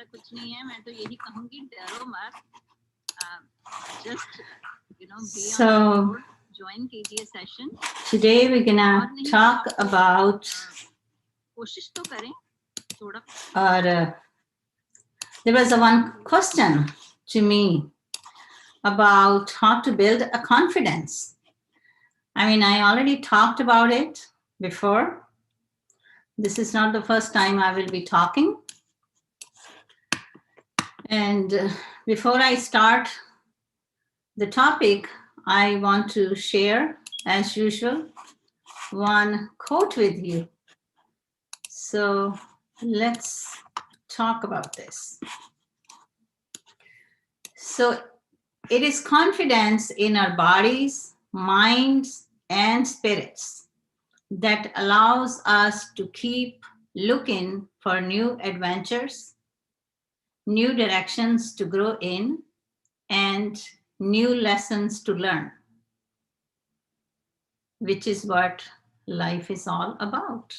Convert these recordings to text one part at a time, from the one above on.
ऐसा कुछ नहीं है, मैं तो यही कहूँगी डरो मत, just be on board, join KGS session. Today we're gonna talk about कोशिश तो करें थोड़ा. There was one question to me about how to build a confidence. I mean, I already talked about it before. This is not the first time I will be talking. And before I start the topic, I want to share, as usual, one quote with you. So let's talk about this. So it is confidence in our bodies, minds, and spirits that allows us to keep looking for new adventures, new directions to grow in, and new lessons to learn, which is what life is all about.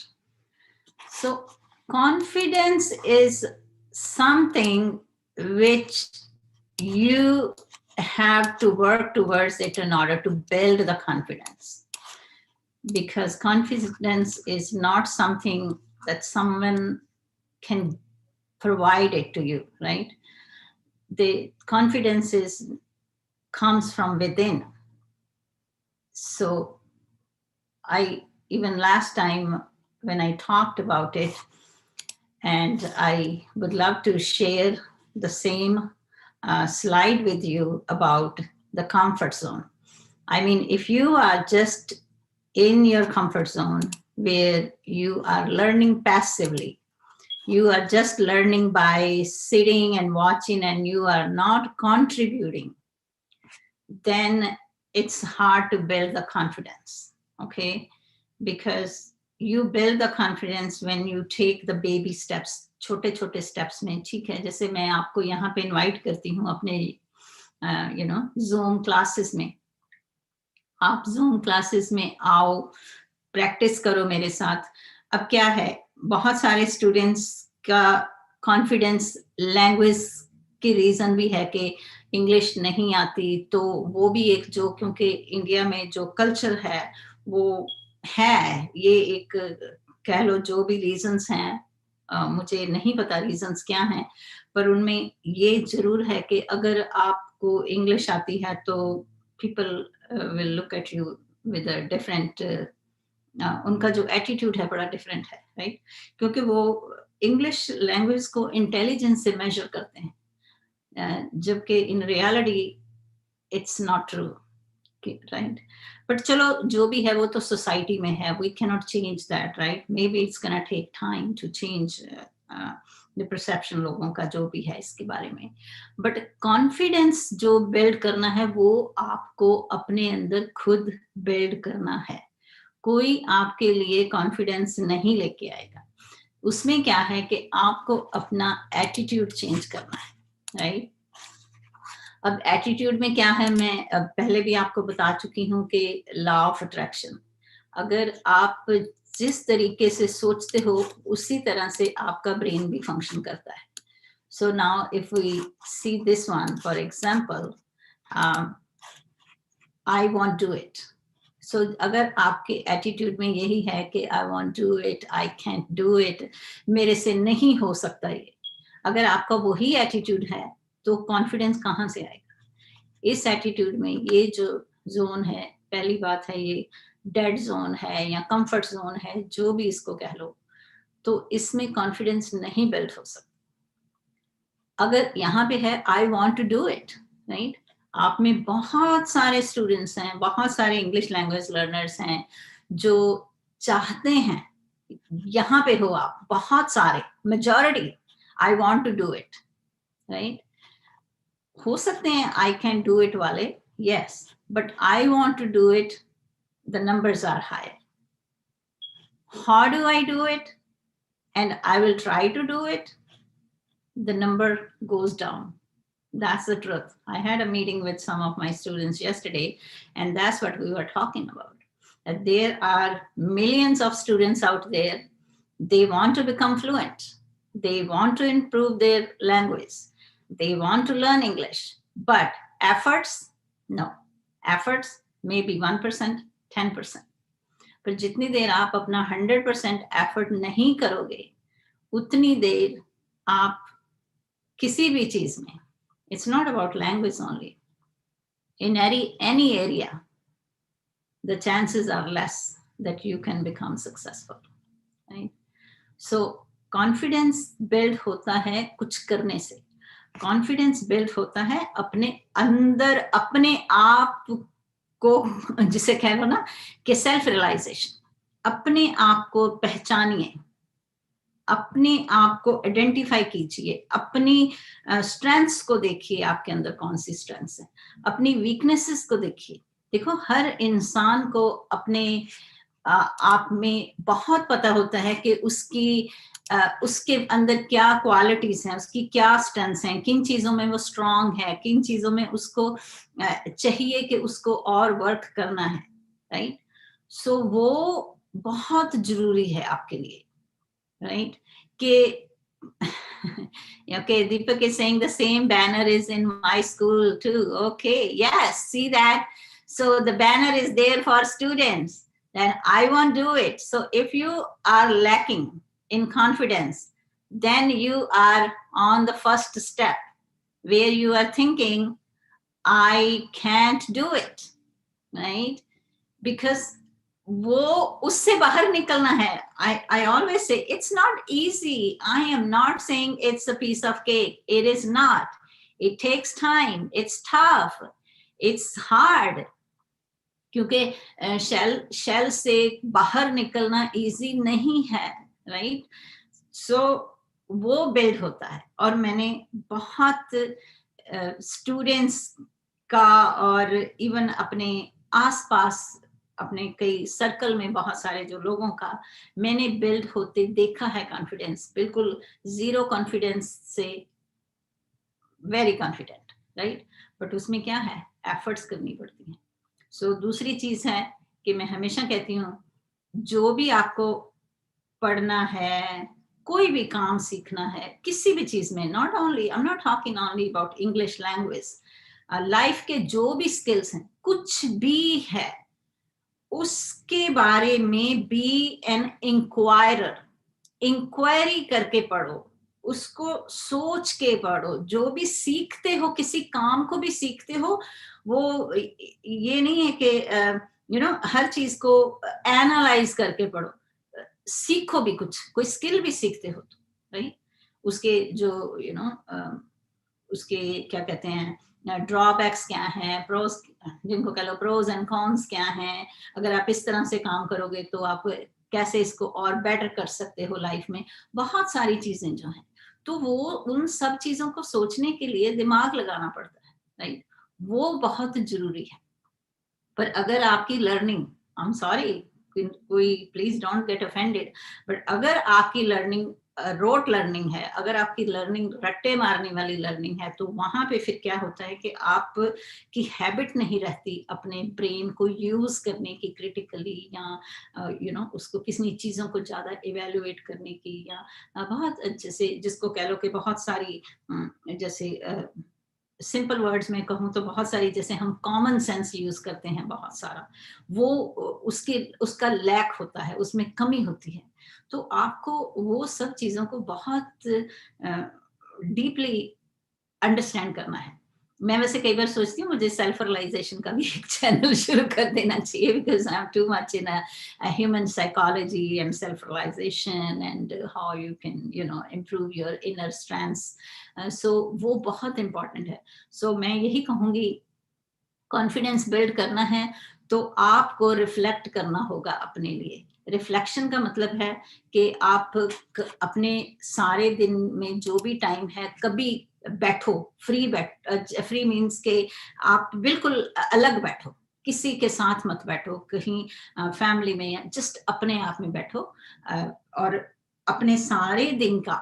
So confidence is something which you have to work towards it in order to build the confidence, because confidence is not something that someone can provide it to you, right? The confidence comes from within. So even last time when I talked about it, and I would love to share the same slide with you about the comfort zone. I mean, if you are just in your comfort zone where you are learning passively, you are just learning by sitting and watching and you are not contributing, then it's hard to build the confidence, okay? Because you build the confidence when you take the baby steps, छोटे छोटे steps में, ठीक है? जैसे मैं आपको यहाँ पे invite करती हूँ अपने Zoom classes में. आप Zoom classes में आओ, practice करो मेरे साथ. अब क्या है, बहुत सारे students का confidence language की reason भी है कि English नहीं आती, तो वो भी एक जो, क्योंकि इंडिया में जो culture है वो है, ये एक कह लो जो भी रीजंस हैं, मुझे नहीं पता रीजंस क्या हैं, पर उनमें ये जरूर है कि अगर आपको इंग्लिश आती है तो people will look at you with a different, उनका जो एटीट्यूड है बड़ा डिफरेंट है, राइट? क्योंकि वो इंग्लिश लैंग्वेज को इंटेलिजेंस से मेजर करते हैं, जबकि in reality it's not true, right? But चलो जो भी है वो तो सोसाइटी में है, we cannot change that, right? Maybe it's gonna take time to change the perception लोगों का जो भी है इसके बारे में. But confidence जो build करना है वो आपको अपने अंदर खुद build करना है. कोई आपके लिए confidence नहीं लेके आएगा. उसमें क्या है कि आपको अपना attitude change करना है, right? अब एटीट्यूड में क्या है, मैं पहले भी आपको बता चुकी हूँ कि लॉ ऑफ अट्रैक्शन, अगर आप जिस तरीके से सोचते हो उसी तरह से आपका ब्रेन भी फंक्शन करता है. So now if we see this one for example, I want do it. So अगर आपके एटीट्यूड में यही है कि I want do it, I can't do it, मेरे से नहीं हो सकता ये, अगर आपका वही एटीट्यूड है तो कॉन्फिडेंस कहाँ से आएगा? इस एटीट्यूड में ये जो जोन है, पहली बात है ये डेड जोन है या कंफर्ट जोन है, जो भी इसको कह लो, तो इसमें कॉन्फिडेंस नहीं बिल्ड हो सकता. अगर यहाँ पे है I want to do it, right? आप में बहुत सारे स्टूडेंट्स हैं, बहुत सारे इंग्लिश लैंग्वेज लर्नर्स हैं जो चाहते हैं, यहाँ पे हो आप, बहुत सारे, majority I want to do it, right? हो सकते हैं आई कैन डू इट वाले, yes, but I want to do it, the numbers are higher. How do I do it and I will try to do it, the number goes down. That's the truth. I had a meeting with some of my students yesterday, and that's what we were talking about. That there are millions of students out there, they want to become fluent, they want to improve their language, they want to learn English, but efforts, no. Efforts maybe 1%, 10%. पर जितनी देर आप अपना 100% effort नहीं करोगे, उतनी देर आप किसी भी चीज में, it's not about language only, in any area, the chances are less that you can become successful, right? So confidence build होता है कुछ करने से, confidence build होता है अपने अंदर, अपने आप को, जिसे कह लो ना कि सेल्फ रियलाइजेशन, अपने आप को पहचानिए, अपने आप को आइडेंटिफाई कीजिए, अपनी स्ट्रेंथ्स को देखिए, आपके अंदर कौन सी स्ट्रेंथ्स है, अपनी वीकनेसेस को देखिए। देखो हर इंसान को अपने आप में बहुत पता होता है कि उसके अंदर क्या क्वालिटीज हैं, उसकी क्या स्ट्रेंथ्स हैं, किन चीजों में वो स्ट्रांग है, किन चीजों में उसको चाहिए कि उसको और वर्क करना है, राइट? सो वो बहुत जरूरी है आपके लिए, राइट? कि okay, Deepak is saying the same banner is in my school too. Okay, yes, see that? So the banner is there for students, then I won't do it. So if you are lacking in confidence, then you are on the first step where you are thinking, I can't do it, right? Because वो उससे बाहर निकलना है. I always say it's not easy. I am not saying it's a piece of cake. It is not. It takes time. It's tough. It's hard. क्योंकि shell से बाहर निकलना easy नहीं है, राइट? सो वो बिल्ड होता है. और मैंने बहुत स्टूडेंट्स का और इवन अपने आसपास अपने कई सर्कल में बहुत सारे जो लोगों का मैंने बिल्ड होते देखा है. कॉन्फिडेंस बिल्कुल जीरो कॉन्फिडेंस से वेरी कॉन्फिडेंट, राइट? बट उसमें क्या है, एफर्ट्स करनी पड़ती हैं. सो दूसरी चीज है कि मैं हमेशा कहती हूँ, जो भी आपको पढ़ना है, कोई भी काम सीखना है, किसी भी चीज में, not only, I am not talking only about English language, life के जो भी स्किल्स हैं, कुछ भी है, उसके बारे में बी एन इंक्वायरर, इंक्वायरी करके पढ़ो, उसको सोच के पढ़ो. जो भी सीखते हो, किसी काम को भी सीखते हो, वो ये नहीं है कि हर चीज को एनालाइज करके पढ़ो. सीखो भी कुछ, कोई स्किल भी सीखते हो तो, राइट? उसके जो उसके क्या कहते हैं, ड्रॉबैक्स क्या हैं, प्रोज, जिनको कह लो प्रोज एंड कॉन्स क्या हैं. अगर आप इस तरह से काम करोगे तो आप कैसे इसको और बेटर कर सकते हो लाइफ में. बहुत सारी चीजें जो हैं, तो वो उन सब चीजों को सोचने के लिए दिमाग लगाना पड़ता है, राइट? वो बहुत जरूरी है. पर अगर आपकी लर्निंग, आई एम सॉरी, कोई please don't get offended, but अगर आपकी लर्निंग रोट लर्निंग है, अगर आपकी लर्निंग रट्टे मारने वाली लर्निंग है, तो वहां पे फिर क्या होता है कि आप की हैबिट नहीं रहती अपने ब्रेन को यूज करने की क्रिटिकली, या उसको किसी चीजों को ज्यादा इवेल्युएट करने की, या बहुत जैसे जिसको कह लो कि बहुत सारी जैसे सिंपल वर्ड्स में कहूँ तो बहुत सारी, जैसे हम कॉमन सेंस यूज करते हैं बहुत सारा, वो उसका लैक होता है, उसमें कमी होती है. तो आपको वो सब चीजों को बहुत डीपली अंडरस्टैंड करना है. मैं वैसे कई बार सोचती हूँ मुझे सेल्फ रियलाइजेशन का भी एक चैनल शुरू कर देना चाहिए, because I am too much in human psychology and self realisation and how you can improve your inner strengths. So वो बहुत इम्पॉर्टेंट है. सो मैं यही कहूँगी, कॉन्फिडेंस बिल्ड करना है तो आपको रिफ्लेक्ट करना होगा अपने लिए. रिफ्लेक्शन का मतलब है कि आप अपने सारे दिन में जो भी टाइम है, कभी बैठो, फ्री मीन्स के आप बिल्कुल अलग बैठो, किसी के साथ मत बैठो, कहीं फैमिली में, या जस्ट अपने आप में बैठो, और अपने सारे दिन का,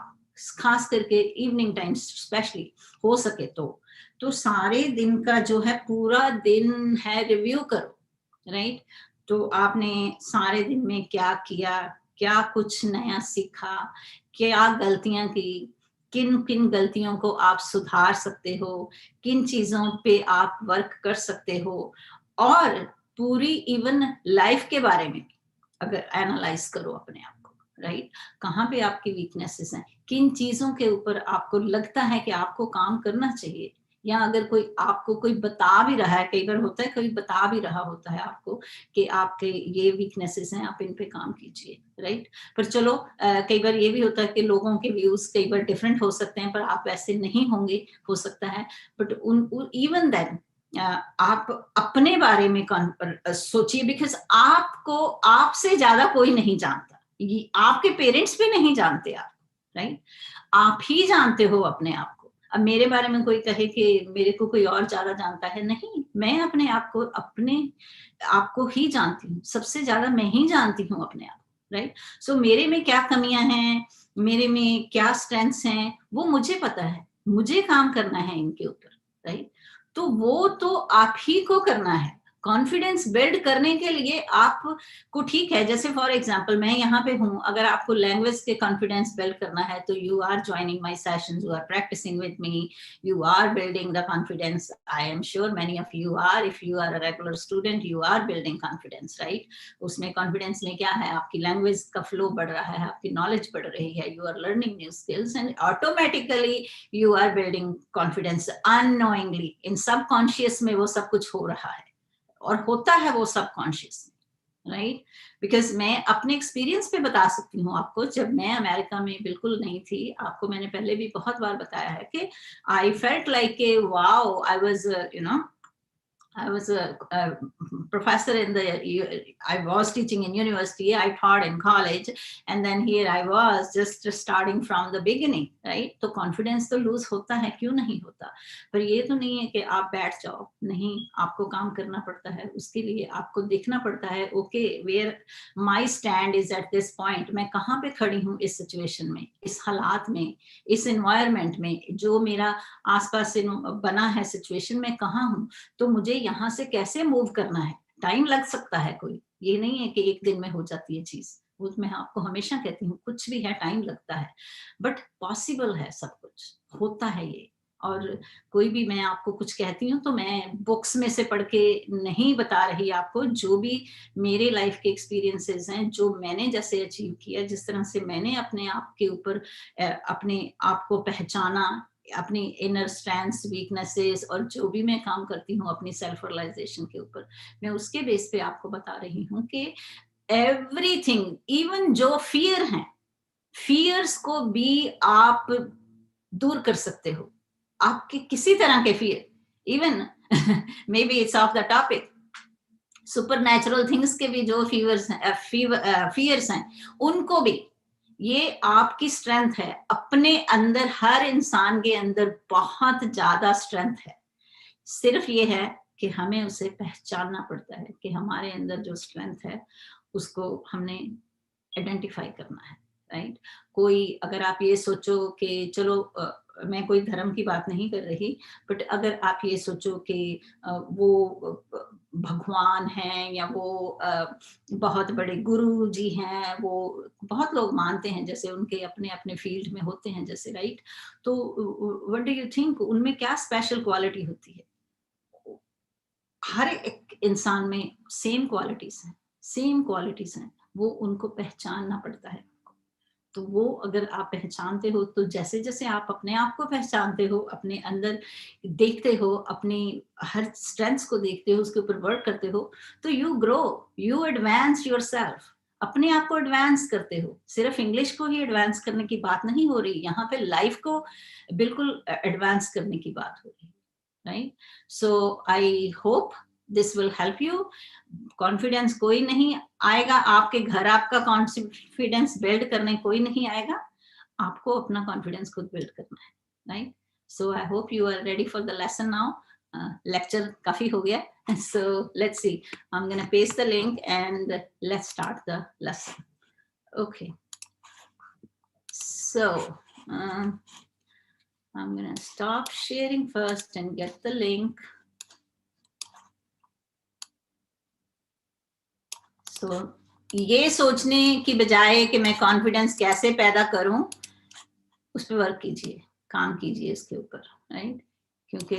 खास करके इवनिंग टाइम स्पेशली हो सके तो सारे दिन का जो है, पूरा दिन है, रिव्यू करो, राइट? तो आपने सारे दिन में क्या किया, क्या कुछ नया सीखा, क्या गलतियां की, किन किन गलतियों को आप सुधार सकते हो, किन चीजों पे आप वर्क कर सकते हो, और पूरी इवन लाइफ के बारे में अगर एनालाइज करो अपने आप को, राइट, कहाँ पे आपकी वीकनेसेस हैं, किन चीजों के ऊपर आपको लगता है कि आपको काम करना चाहिए, या अगर कोई आपको कोई बता भी रहा है, कई बार होता है कोई बता भी रहा होता है आपको कि आपके ये वीकनेसेस हैं, आप इन पे काम कीजिए, राइट। पर चलो कई बार ये भी होता है कि लोगों के व्यूज कई बार डिफरेंट हो सकते हैं, पर आप वैसे नहीं होंगे, हो सकता है, बट इवन देन आप अपने बारे में सोचिए, बिकॉज आपको आपसे ज्यादा कोई नहीं जानता, ये आपके पेरेंट्स भी नहीं जानते आप, राइट, आप ही जानते हो अपने आप को। अब मेरे बारे में कोई कहे कि मेरे को कोई और ज्यादा जानता है, नहीं, मैं अपने आप को ही जानती हूँ, सबसे ज्यादा मैं ही जानती हूँ अपने आप, राइट। सो मेरे में क्या कमियां हैं, मेरे में क्या स्ट्रेंथ्स हैं, वो मुझे पता है, मुझे काम करना है इनके ऊपर, राइट। तो वो तो आप ही को करना है। कॉन्फिडेंस बिल्ड करने के लिए आपको, ठीक है, जैसे फॉर एग्जांपल मैं यहाँ पे हूँ, अगर आपको लैंग्वेज के कॉन्फिडेंस बिल्ड करना है तो you are joining my sessions, you are practising with me, you are building the confidence. I am sure many of you are, if you are a regular student, you are building confidence, right. उसमें confidence में क्या है, आपकी language का flow बढ़ रहा है, आपकी नॉलेज बढ़ रही है, you are learning new skills, and automatically you are building confidence unknowingly, in subconscious में वो सब कुछ हो रहा है, और होता है वो सबकॉन्शियस, राइट। बिकॉज मैं अपने एक्सपीरियंस पे बता सकती हूँ आपको, जब मैं अमेरिका में बिल्कुल नहीं थी, आपको मैंने पहले भी बहुत बार बताया है कि I felt like a wow, I was I was a professor in I was teaching in university, I taught in college, and then here I was just starting from the beginning, right? तो confidence तो lose होता है, क्यों नहीं होता? पर ये तो नहीं है कि आप बैठ जाओ, नहीं, आपको काम करना पड़ता है, उसके लिए आपको देखना पड़ता है, okay, where my stand is at this point, मैं कहाँ पे खड़ी हूँ इस सिचुएशन में, इस हालात में, इस environment में, जो मेरा आसपास से बना है सिचुएशन में कहाँ हूँ, तो मुझे यहाँ से कैसे मूव करना है। टाइम लग सकता है, कोई ये नहीं है कि एक दिन में हो जाती है चीज, वो मैं आपको हमेशा कहती हूँ, कुछ भी है टाइम लगता है, बट पॉसिबल है, सब कुछ होता है ये। और कोई भी मैं आपको कुछ कहती हूँ तो मैं बुक्स में से पढ़ के नहीं बता रही आपको, जो भी मेरे लाइफ के एक्सपीरियंसेस हैं, जो मैंने जैसे अचीव किया, जिस तरह से मैंने अपने आप के ऊपर अपने आप को पहचाना, अपनी इनर स्ट्रेंथ्स, वीकनेसेस, और जो भी मैं काम करती हूँ अपनी सेल्फ रियलाइजेशन के ऊपर, मैं उसके बेस पे आपको बता रही हूँ कि एवरीथिंग, इवन जो फियर हैं, फियर्स को भी आप दूर कर सकते हो, आपके किसी तरह के fear, even may be it's of the topic, super natural things के भी जो फियर्स हैं, उनको भी, ये आपकी स्ट्रेंथ है, अपने अंदर, हर इंसान के अंदर बहुत ज्यादा स्ट्रेंथ है, सिर्फ ये है कि हमें उसे पहचानना पड़ता है कि हमारे अंदर जो स्ट्रेंथ है उसको हमने आइडेंटिफाई करना है, राइट। कोई, अगर आप ये सोचो कि चलो मैं कोई धर्म की बात नहीं कर रही, बट अगर आप ये सोचो कि वो भगवान हैं, या वो बहुत बड़े गुरु जी हैं, वो बहुत लोग मानते हैं, जैसे उनके अपने अपने फील्ड में होते हैं जैसे, राइट। तो व्हाट डू यू थिंक, उनमें क्या स्पेशल क्वालिटी होती है? हर एक इंसान में सेम क्वालिटीज हैं, सेम क्वालिटीज हैं, वो उनको पहचानना पड़ता है। तो वो अगर आप पहचानते हो, तो जैसे जैसे आप अपने आप को पहचानते हो, अपने अंदर देखते हो, अपनी हर स्ट्रेंथ्स को देखते हो, उसके ऊपर वर्क करते हो, तो you grow, you advance yourself, अपने आप को एडवांस करते हो। सिर्फ इंग्लिश को ही एडवांस करने की बात नहीं हो रही यहाँ पे, लाइफ को बिल्कुल एडवांस करने की बात हो रही है, right. So I hope this will help you. Confidence कोई नहीं आएगा आपके घर, आपका कॉन्फिडेंस बिल्ड करने कोई नहीं आएगा, आपको अपना कॉन्फिडेंस खुद बिल्ड करना है, right. So I hope you are ready for the lesson now. Lecture काफी हो गया, so let's see, I'm going to paste the link and let's start the lesson. Okay, so I'm going to stop sharing first and get the link. So ये सोचने की बजाय कि मैं confidence कैसे पैदा करूं, उस पर वर्क कीजिए, काम कीजिए इसके ऊपर, राइट। क्योंकि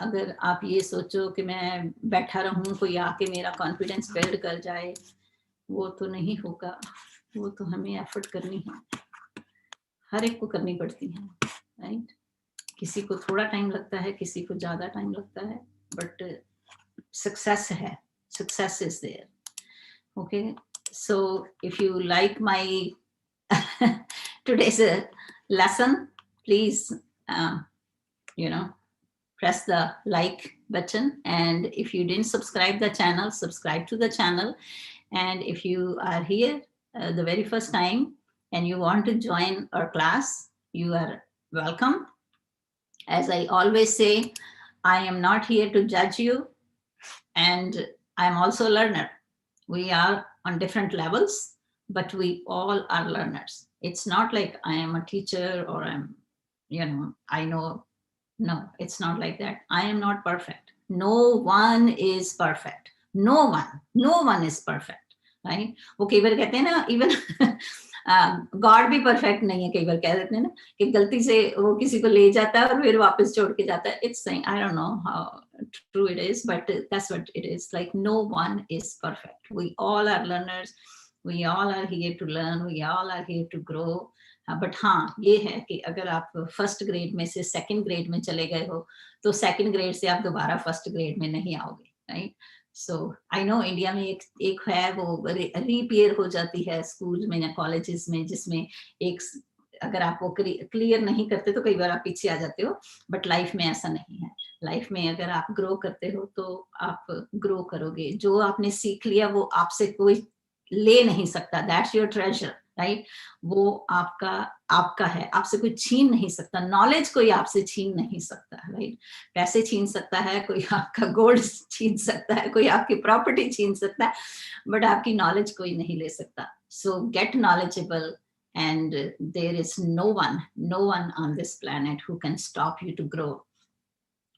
अगर आप ये सोचो कि मैं बैठा रहूं, कोई आके मेरा कॉन्फिडेंस बिल्ड कर जाए, वो तो नहीं होगा। वो तो हमें एफर्ट करनी है, हर एक को करनी पड़ती है, राइट। किसी को थोड़ा टाइम लगता है, किसी को ज्यादा टाइम लगता है, बट सक्सेस है, success is there. Okay, so if you like my today's lesson, please press the like button, and if you didn't subscribe the channel, subscribe to the channel. And if you are here the very first time and you want to join our class, you are welcome. As I always say, I am not here to judge you, and I'm also a learner. We are on different levels, but we all are learners. It's not like I am a teacher or I know. No, it's not like that. I am not perfect. No one is perfect. No one is perfect, right? वो कई बार कहते हैं ना, even God भी perfect नहीं है, कई बार कह देते हैं ना कि गलती से वो किसी को ले जाता है और फिर वापस छोड़ के जाता है. It's saying, I don't know how true it is, but that's what it is. Like, no one is perfect. We all are learners. We all are here to learn. We all are here to grow. But हाँ, ये है कि अगर आप first grade में से second grade में चले गए हो, तो सेकंड ग्रेड से आप दोबारा फर्स्ट ग्रेड में नहीं आओगे, right. So I know India में एक है, वो रीपेयर हो जाती है स्कूल में या कॉलेजेस में, जिसमें एक अगर आप वो क्लियर नहीं करते तो कई बार आप पीछे आ जाते हो. बट लाइफ में ऐसा नहीं है. लाइफ में अगर आप ग्रो करते हो तो आप ग्रो करोगे. जो आपने सीख लिया वो आपसे कोई ले नहीं सकता. That's your treasure, right. वो आपका है, आपसे कोई छीन नहीं सकता. नॉलेज कोई आपसे छीन नहीं सकता, राइट. पैसे छीन सकता है कोई, आपका गोल्ड छीन सकता है कोई, आपकी प्रॉपर्टी छीन सकता है, बट आपकी नॉलेज कोई नहीं ले सकता. सो gate knowledgeable, and there is no one on this planet who can stop you to grow.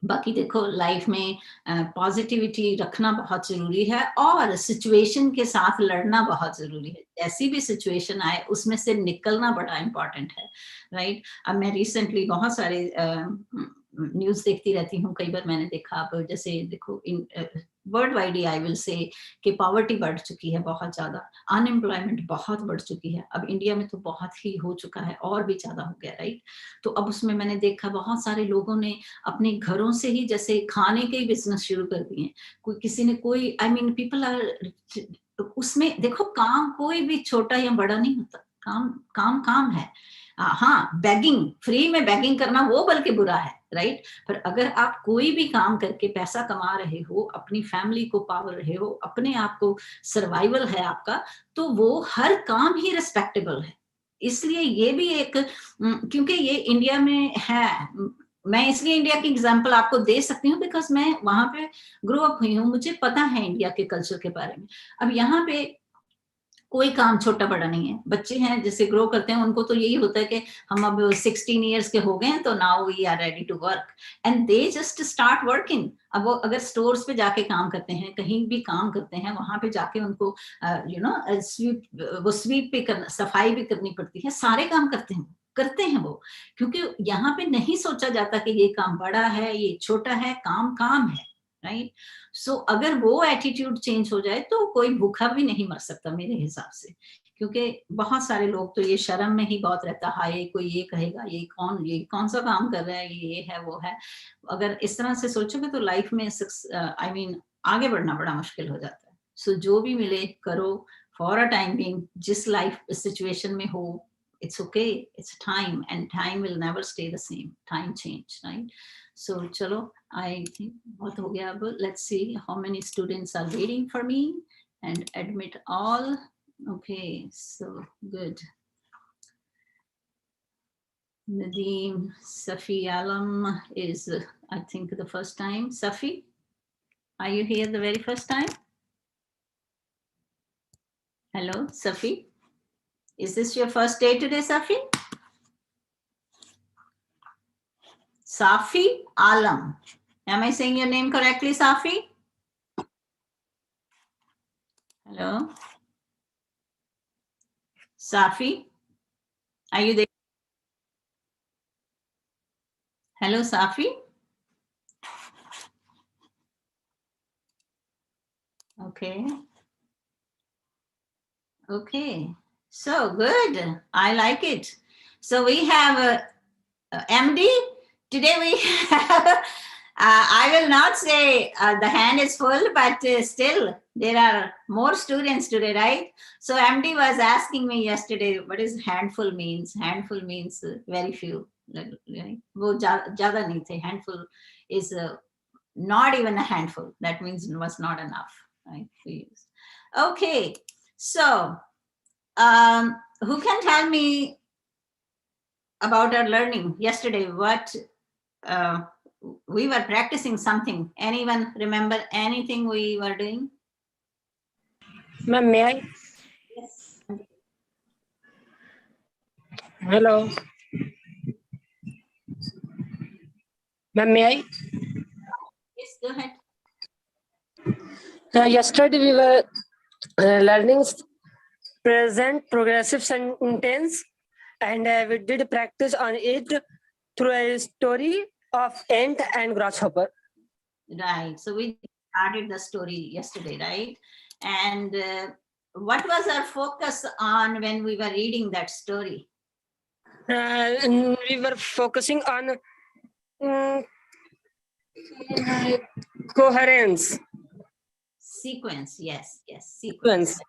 बाकी देखो, लाइफ में पॉजिटिविटी रखना बहुत जरूरी है, और सिचुएशन के साथ लड़ना बहुत जरूरी है. ऐसी भी सिचुएशन आए उसमें से निकलना बड़ा इंपॉर्टेंट है, राइट. अब मैं रिसेंटली बहुत सारे न्यूज देखती रहती हूँ. कई बार मैंने देखा, अब जैसे देखो world wide I will say कि पॉवर्टी बढ़ चुकी है बहुत ज्यादा, अनएम्प्लॉयमेंट बहुत बढ़ चुकी है. अब इंडिया में तो बहुत ही हो चुका है, और भी ज्यादा हो गया, राइट. तो अब उसमें मैंने देखा बहुत सारे लोगों ने अपने घरों से ही जैसे खाने के बिजनेस शुरू कर दिए. कोई किसी ने कोई पीपल आर उसमें देखो, काम कोई भी छोटा या बड़ा नहीं होता. काम है. हाँ, बेगिंग, फ्री में बेगिंग करना वो बल्कि बुरा है, राइट. पर अगर आप कोई भी काम करके पैसा कमा रहे हो, अपनी फैमिली को पाल रहे हो, अपने आप को सर्वाइवल है आपका, तो वो हर काम ही रिस्पेक्टेबल है. इसलिए ये भी एक, क्योंकि ये इंडिया में है, मैं इसलिए इंडिया की एग्जांपल आपको दे सकती हूँ बिकॉज मैं वहां पे ग्रो अप हुई हूँ, मुझे पता है इंडिया के कल्चर के बारे में. अब यहाँ पे कोई काम छोटा बड़ा नहीं है. बच्चे हैं जैसे ग्रो करते हैं, उनको तो यही होता है कि हम अब 16 इयर्स के हो गए हैं, तो now we are ready to work, and they just start working. अब वो अगर स्टोर्स पे जाके काम करते हैं, कहीं भी काम करते हैं, वहां पे जाके उनको स्वीप भी करना, सफाई भी करनी पड़ती है, सारे काम करते हैं वो, क्योंकि यहाँ पे नहीं सोचा जाता कि ये काम बड़ा है, ये छोटा है, काम है, राइट. सो अगर वो एटीट्यूड चेंज हो जाए तो कोई भूखा भी नहीं मर सकता मेरे हिसाब से. क्योंकि बहुत सारे लोग तो ये शर्म में ही बहुत रहता है, ये कोई ये कहेगा, ये कौन सा काम कर रहा है, ये है वो है. अगर इस तरह से सोचोगे तो लाइफ में आगे बढ़ना बड़ा मुश्किल हो जाता है. सो जो भी मिले करो, फॉर अ टाइम बीइंग, जिस लाइफ सिचुएशन में हो, it's okay, it's time, and time will never stay the same. Time change, right? So chalo, I think bahut ho gaya. Ab let's see how many students are waiting for me, and admit all. Okay, so good. Nadeem Safi Alam is I think the first time. Safi, are you here the very first time? Hello, Safi. Is this your first day today, Safi? Safi Alam. Am I saying your name correctly, Safi? Hello? Safi, are you there? Hello, Safi. Okay. Okay. So good. I like it. So we have MD. Today we have, I will not say the hand is full, but still there are more students today, right? So MD was asking me yesterday, what is handful means? Handful means very few. वो ज़्यादा नहीं थे. Handful is not even a handful. That means it was not enough, right? Okay. So who can tell me about our learning yesterday? What we were practicing something. Anyone remember anything we were doing? Ma'am, may I? Yes. Hello. Ma'am, may I? Yes, go ahead. Yesterday we were learning present progressive sentence, and we did practice on it through a story of ant and grasshopper. Right. So we started the story yesterday, right? And what was our focus on when we were reading that story? And we were focusing on coherence. Sequence. Yes. Sequence.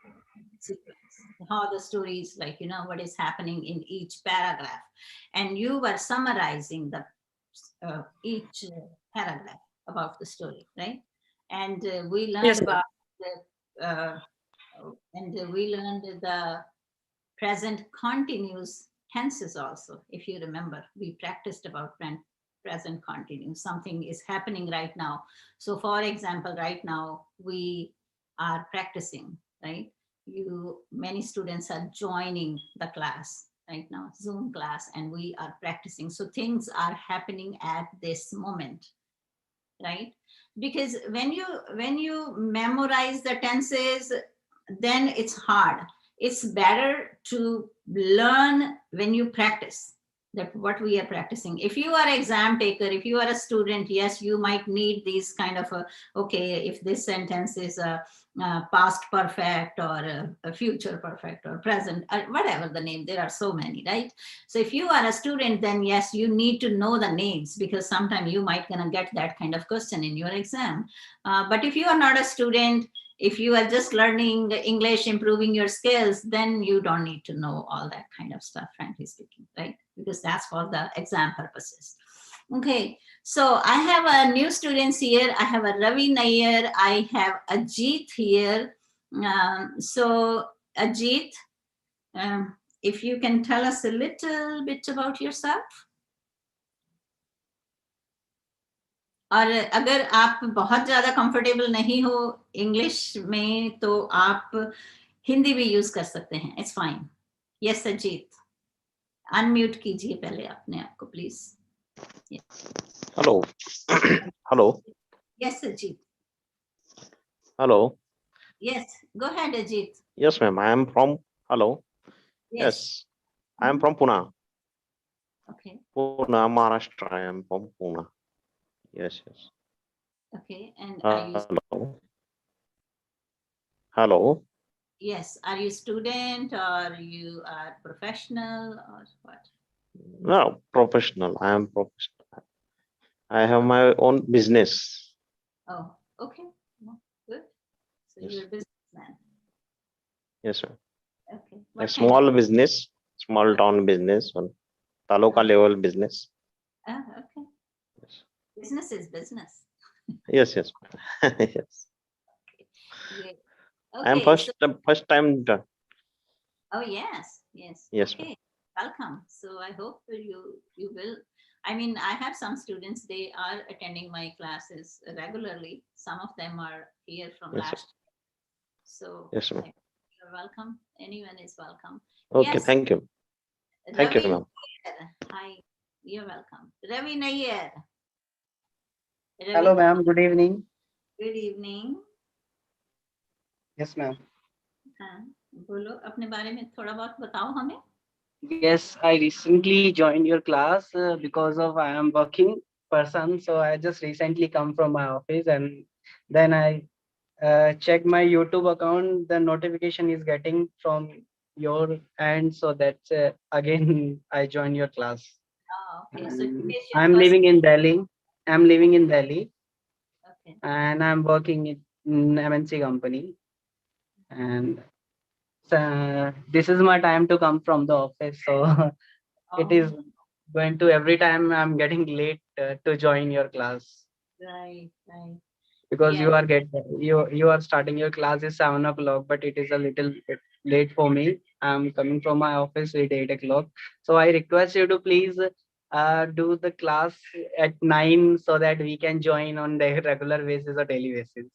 How the story is, like, what is happening in each paragraph, and you were summarizing the each paragraph about the story, right? And we learned Yes, about the present continuous tenses also. If you remember, we practiced about present continuous. Something is happening right now. So for example, right now we are practicing, right? Many students are joining the class right now, Zoom class, and we are practicing. So things are happening at this moment, right? Because when you memorize the tenses, then it's hard. It's better to learn when you practice that what we are practicing. If you are an exam taker, if you are a student, yes, you might need these kind of okay, if this sentence is a past perfect or a future perfect or present, whatever the name, there are so many, right? So if you are a student, then yes, you need to know the names, because sometimes you might gonna get that kind of question in your exam. But if you are not a student, if you are just learning English, improving your skills, then you don't need to know all that kind of stuff, frankly speaking, right? Because that's for the exam purposes. Okay, so I have a new students here. I have a Ravi Nair. I have Ajit here. So Ajit, if you can tell us a little bit about yourself. और अगर आप बहुत ज़्यादा comfortable नहीं हो English में, तो आप हिंदी भी यूज कर सकते हैं. It's fine. Yes Ajit, unmute कीजिए पहले अपने आप को please. Hello. Hello. Yes Ajit. Hello. Yes, go ahead Ajit. Yes, ma'am. I am from. Hello. Yes. I am from Pune. Okay. Pune, Maharashtra. I am from Pune. Yes. Okay. And are you? Hello. Hello. Yes. Are you student or you are professional or what? No, professional. I am professional. I have my own business. Oh, okay. Good. So Yes. you're a businessman. Yes, ma'am. Okay. A small business, small town business, on taluka level business. Okay. Yes. Business is business. Yes. Yes. Okay. I am first time done. Oh yes. Yes. Okay. Welcome. So I hope you will. I mean, I have some students, they are attending my classes regularly. Some of them are here from Yes, last year. So yes, ma'am. you're welcome. Anyone is welcome. Okay, Yes. thank you. Thank you, ma'am. Hi, you're welcome. Ravi Nair. Hello, ma'am. Good evening. Good evening. Yes, ma'am. बोलो अपने बारे में थोड़ा बहुत बताओ हमें. Yes, I recently joined your class because of I am working person. So I just recently come from my office and then I check my YouTube account. The notification is getting from your end. So that's again I joined your class. Oh, okay. So And today's your I'm first. living in Delhi. I'm living in Delhi Okay. and I'm working in MNC company. And this is my time to come from the office. So it is Oh, going to every time I'm getting late to join your class right, right. because Yeah. you are you are starting your class is 7 o'clock, but it is a little bit late for me. I'm coming from my office at 8 o'clock. So I request you to please do the class at 9 so that we can join on the regular basis or daily basis.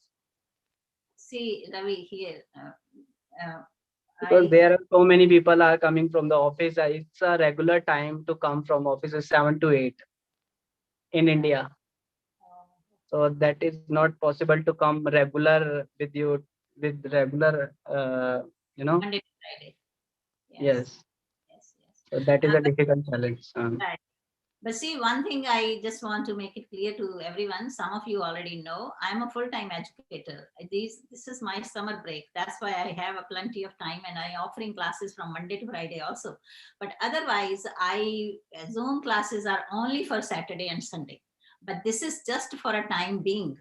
See, Ravi, here, Because I, there are so many people are coming from the office. It's a regular time to come from office is 7 to 8 in India. So that is not possible to come regular with you with regular Monday to Friday. Yes, yes. yes, yes. So that is a But, difficult challenge. right. But see, one thing I just want to make it clear to everyone, some of you already know, I'm a full-time educator. This is my summer break. That's why I have a plenty of time and I offering classes from Monday to Friday also. But otherwise, Zoom classes are only for Saturday and Sunday. But this is just for a time being.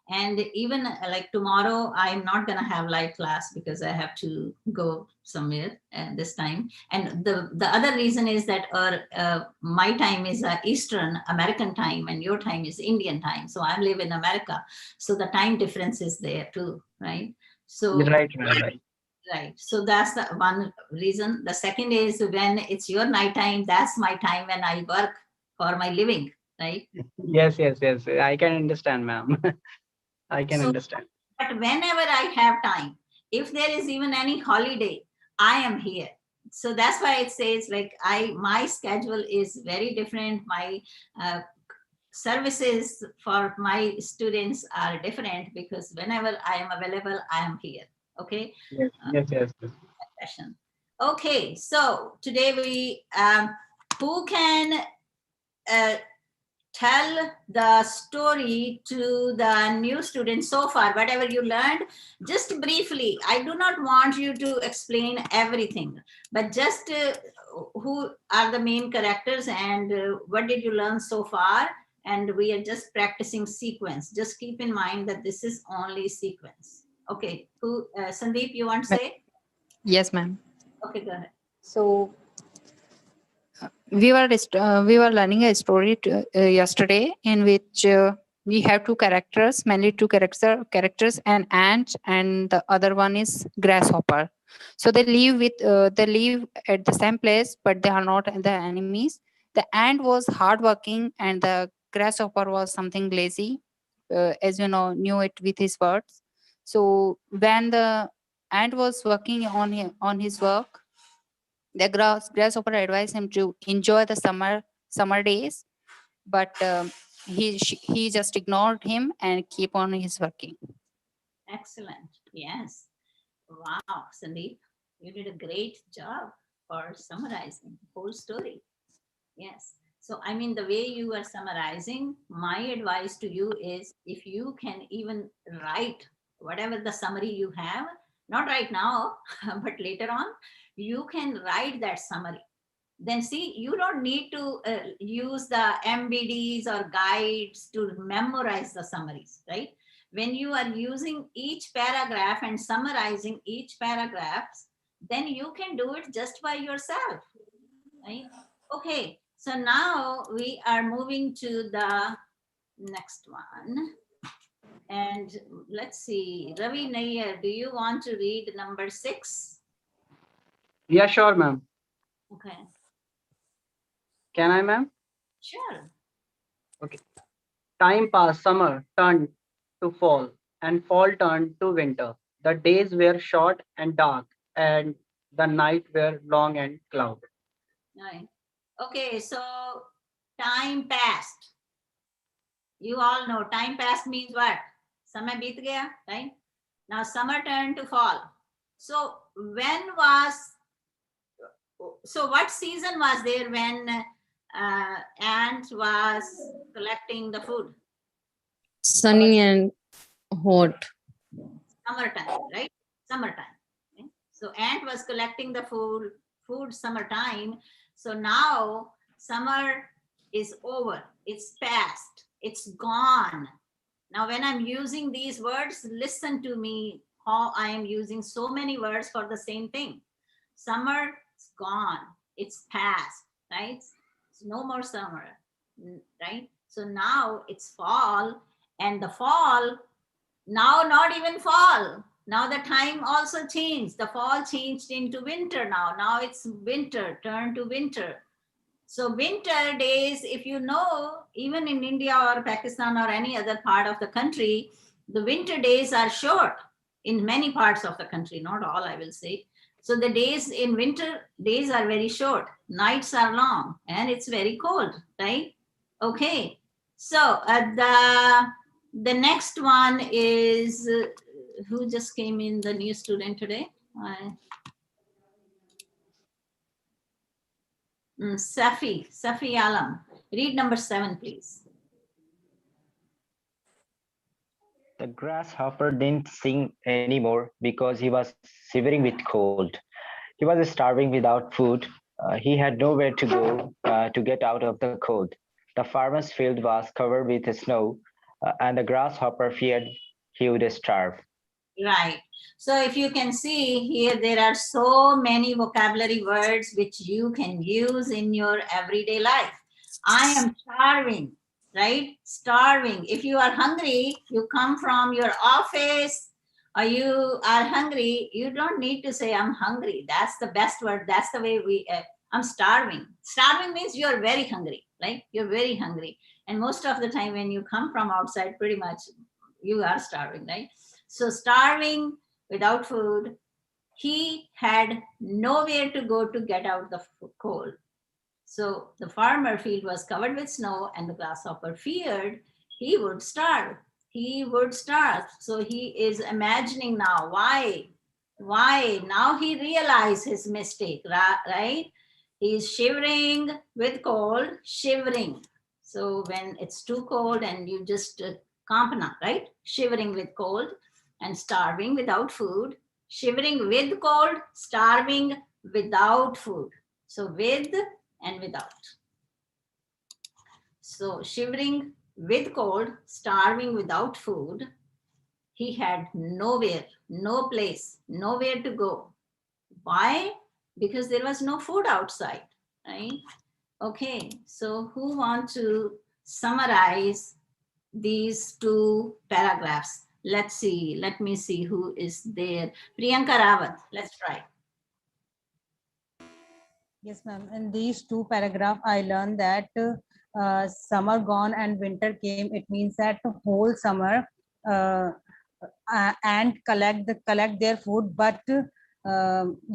And even like tomorrow, I'm not going to have live class because I have to go somewhere this time. And the other reason is that my time is Eastern American time and your time is Indian time. So I live in America. So the time difference is there too, right? So, Right, right. right. So that's the one reason. The second is when it's your night time, that's my time when I work for my living, right? Yes, yes, yes. I can understand, ma'am. I can So, understand. but whenever I have time, if there is even any holiday, I am here. So that's why it says like my schedule is very different. My uh, services for my students are different because whenever I am available, I am here. Okay. Yes, yes, yes, yes. Session. Okay. So today who can uh, tell the story to the new students so far, whatever you learned, just briefly. I do not want you to explain everything, but just who are the main characters and what did you learn so far. And we are just practicing sequence. Just keep in mind that this is only sequence. Okay, who, Sandeep, you want to say? Yes, ma'am. Okay, go ahead. So we were learning a story yesterday in which we have two characters, mainly two characters, an ant and the other one is grasshopper. So they live at the same place, but they are not the enemies. The ant was hardworking and the grasshopper was something lazy, as you know, knew it with his words. So when the ant was working on his work, the grasshopper advised him to enjoy the summer days, but he just ignored him and keep on his working. Excellent. Yes. Wow, Sandeep, you did a great job for summarizing the whole story. Yes. So, I mean, the way you are summarizing, my advice to you is if you can even write whatever the summary you have, not right now, but later on, you can write that summary. Then see, you don't need to use the MBDs or guides to memorize the summaries, right? When you are using each paragraph and summarizing each paragraph, then you can do it just by yourself, right? Okay, so now we are moving to the next one. And let's see, Ravi Nair, do you want to read number 6? Yeah, sure, ma'am. Okay, Can I, ma'am? sure. Okay. Time passed, summer turned to fall, and fall turned to winter. The days were short and dark, and the night were long and clouded. Right. Okay, so time passed. You all know time passed means what? Samay beet gaya, right? Now summer turned to fall. So what season was there when ant was collecting the food? Sunny and hot. Summertime, right? Summertime. Okay? So ant was collecting the food summertime. So now summer is over. It's past. It's gone. Now when I'm using these words, listen to me how I am using so many words for the same thing. Summer is gone. It's past, right? It's no more summer, right? So now it's fall, and the fall, now not even fall. Now the time also changed. The fall changed into winter now. Now it's winter, turn to winter. So winter days, if you know, even in India or Pakistan or any other part of the country, the winter days are short in many parts of the country, not all, I will say. So the days in winter days are very short, nights are long, and it's very cold, right? Okay. So the next one is who just came in, the new student today? Safi Alam. Read number 7, please. The grasshopper didn't sing anymore because he was shivering with cold. He was starving without food. He had nowhere to go to get out of the cold. The farmer's field was covered with snow, and the grasshopper feared he would starve. Right. So if you can see here, there are so many vocabulary words which you can use in your everyday life. I am starving, right? Starving. If you are hungry, you come from your office or you are hungry, you don't need to say I'm hungry. That's the best word. That's the way I'm starving. Starving means you're very hungry, right? You're very hungry. And most of the time when you come from outside, pretty much you are starving, right? So starving, without food, he had nowhere to go to get out the cold. So the farmer field was covered with snow, and the grasshopper feared he would starve. He would starve. So he is imagining now, why? Now he realized his mistake, right? He's shivering with cold, shivering. So when it's too cold and you just kampana, right? Shivering with cold, and starving without food. Shivering with cold, starving without food. So with and without. So shivering with cold, starving without food. He had nowhere, no place, nowhere to go. Why? Because there was no food outside, right? Okay, so who want to summarize these two paragraphs? Let's see, let me see who is there. Priyanka Rawat, let's try. Yes, ma'am. In these two paragraphs, I learned that summer gone and winter came. It means that the whole summer and collect their food, but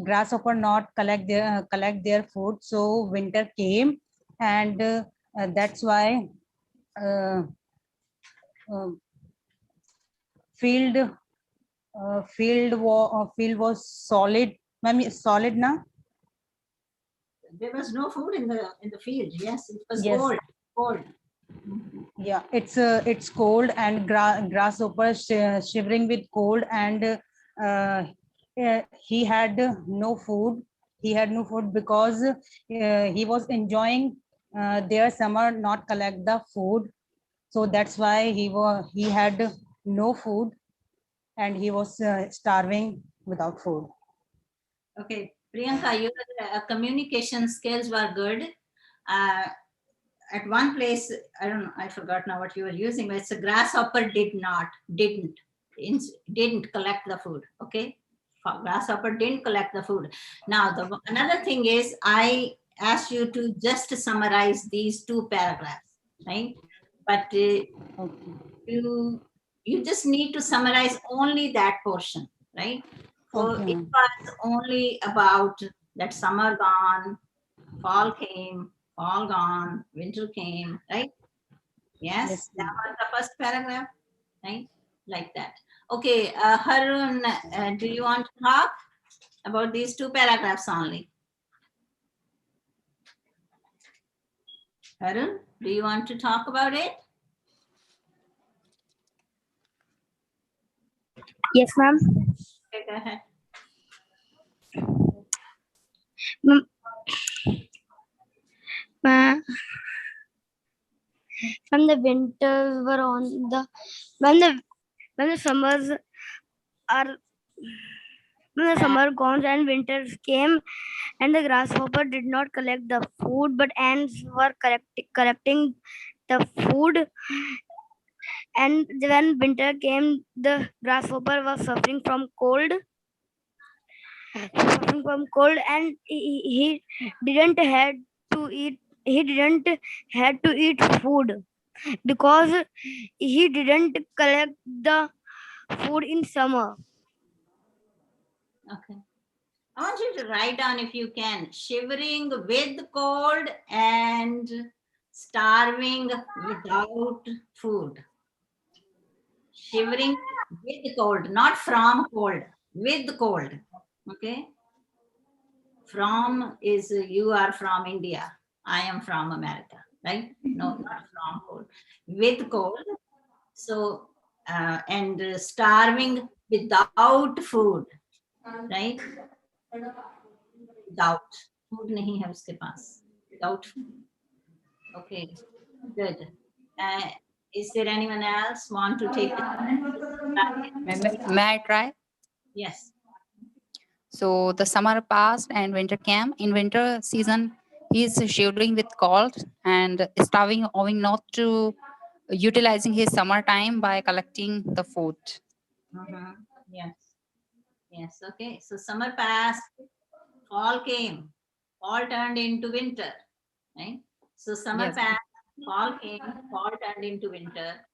grasshopper not collect their food. So winter came, and that's why field was solid. Ma'am, solid now. There was no food in the field. Yes, it was Yes. cold. Yeah, it's cold, and grasshopper shivering with cold, and he had no food. He had no food because he was enjoying their summer, not collect the food. So that's why he had no food, and he was starving without food. Okay, Priyanka, your communication skills were good. At one place, I don't know, I forgot now what you were using, but it's a grasshopper didn't collect the food. Okay, grasshopper didn't collect the food. Now, another thing is, I asked you to just summarize these two paragraphs, right? But you just need to summarize only that portion, right? So Okay, it was only about that summer gone, fall came, fall gone, winter came, right? Yes, that was the first paragraph, right? Like that. Okay, Harun, do you want to talk? about these two paragraphs only? Arun, do you want to talk about it? Yes, ma'am. Okay, go ahead. When the winters were on the when the summers are when the summer gone and winters came, and the grasshopper did not collect the food, but ants were collecting the food. And when winter came, the grasshopper was suffering from cold, and he didn't had to eat. He didn't had to eat food because he didn't collect the food in summer. Okay. I want you to write down, if you can, shivering with cold and starving without food. Shivering with cold, not from cold, with cold. Okay. From is you are from India. I am from America, right? No, not from cold. With cold. So, and starving without food, right? Without food nahi hai uske paas. Without food. Okay, good. Is there anyone else want to take it? May I try? Yes. So the summer passed and winter came. In winter season, he is shivering with cold and starving, owing not to utilizing his summer time by collecting the food. Yes. Yes. Okay. So summer passed, fall came, fall turned into winter, right? So summer Yes. passed, fall came, fall turned into winter,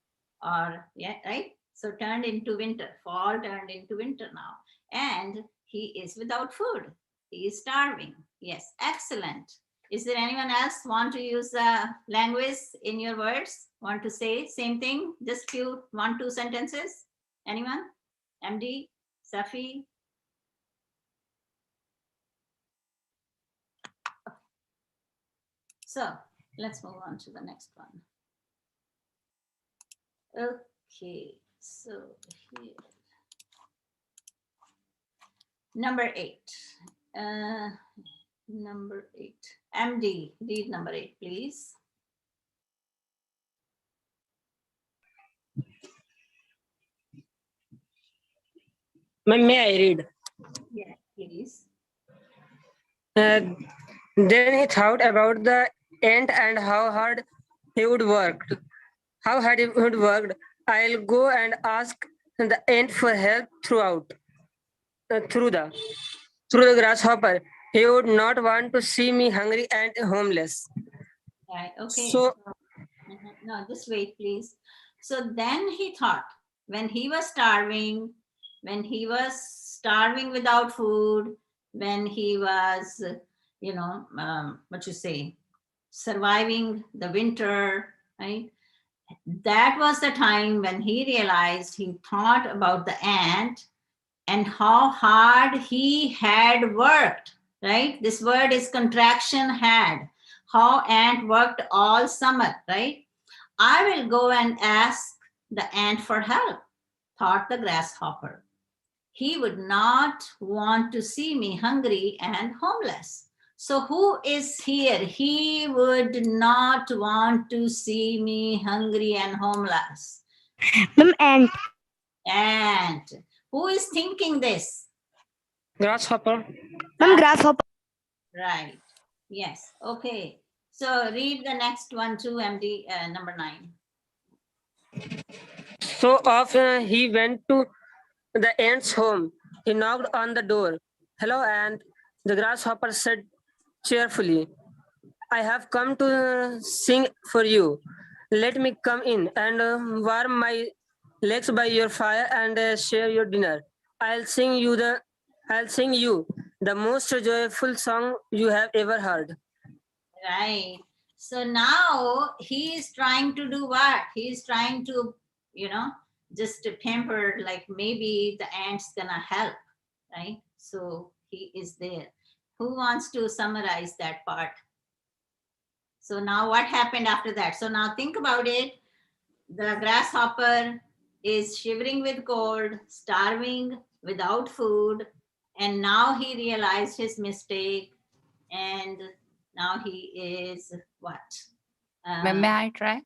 or yeah, right? So turned into winter, fall turned into winter now, and he is without food. He is starving. Yes, excellent. Is there anyone else want to use language in your words? Want to say same thing? Just few 1-2 sentences. Anyone? MD, Safi. So let's move on to the next one. Okay, so here. Number 8. Number 8. MD, read number 8, please. May I read? Yeah, please. Then he thought about the ant and how hard he would work. How hard he would work. I'll go and ask the ant for help through the grasshopper. He would not want to see me hungry and homeless. Right, okay. So no, just wait, please. So then he thought, when he was starving without food, when he was, what you say, surviving the winter, right? That was the time when he realized, he thought about the ant and how hard he had worked, right? This word is contraction, had. How ant worked all summer, right? I will go and ask the ant for help, thought the grasshopper. He would not want to see me hungry and homeless. So who is here? He would not want to see me hungry and homeless. Ant. Ant. Who is thinking this? grasshopper. Grasshopper. Right. Yes. Okay. So read the next one too, MD, number 9. So off he went to the ant's home. He knocked on the door. Hello, ant. The grasshopper said cheerfully, I have come to sing for you. Let me come in and warm my legs by your fire and share your dinner. I'll sing you the most joyful song you have ever heard. Right. So now he is trying to do what? He is trying to, just to pamper, like maybe the ant's gonna help, right? So he is there. Who wants to summarize that part? So now what happened after that? So now think about it. The grasshopper is shivering with cold, starving, without food, and now he realized his mistake, and now he is what? May I try?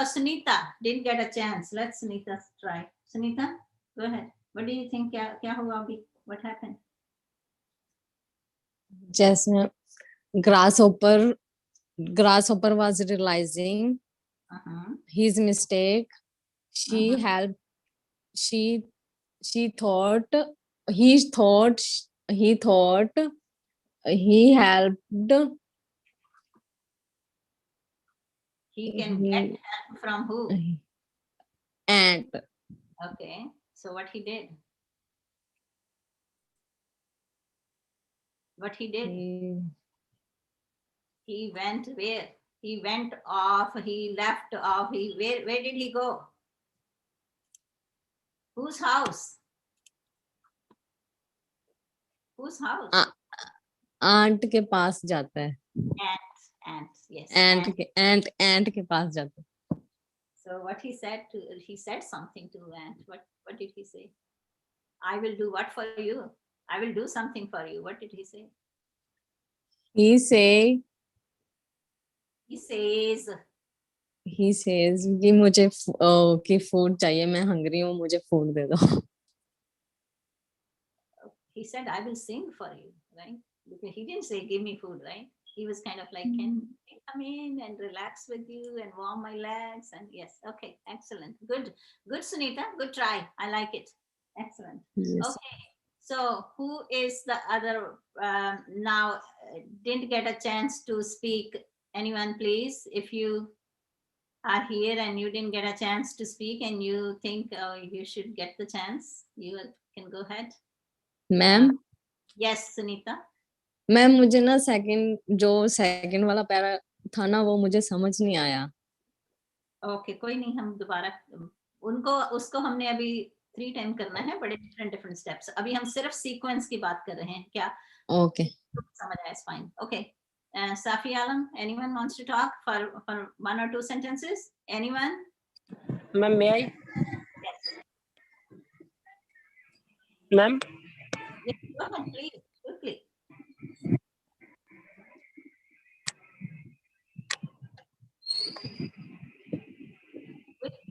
Sunita didn't get a chance. Let Sunita try. Sunita, go ahead. What do you think? Kya hua abhi? What happened? जैसे grasshopper was realizing his mistake. She helped. He thought he helped. He can get help from who? Ant. Okay. So what he did? What he did? He went where? He went off. He left off. Where did he go? Whose house? Whose house? Ant के पास जाता है. Ant, yes. Ant के पास जाता है. So what he said something to ant. What did he say? I will do what for you? I will do something for you. What did he say? He says कि मुझे कि food चाहिए, मैं hungry हूँ, मुझे food दे दो. He said, I will sing for you, right? Because he didn't say, give me food, right? He was kind of like, can I come in and relax with you and warm my legs? And yes, okay, excellent. Good, Sunita, good try. I like it. Excellent. Yes. Okay, so who is the other, now didn't get a chance to speak? Anyone, please? If you are here and you didn't get a chance to speak and you think you should get the chance, you can go ahead. Ma'am? Yes, Sunita. Ma'am मुझे ना second वाला para था ना, वो मुझे समझ नहीं आया. ओके, कोई नहीं, हम दोबारा उसको हमने अभी 3 टाइम करना है, बड़े डिफरेंट स्टेप्स. अभी हम सिर्फ सीक्वेंस की बात कर रहे हैं. क्या ओके समझ आया? Fine. Okay, Safi Alam, anyone wants to talk for 1 or 2 sentences? Anyone? Ma'am, may I? Yes. Ma'am? Yes, go ahead, please, quickly.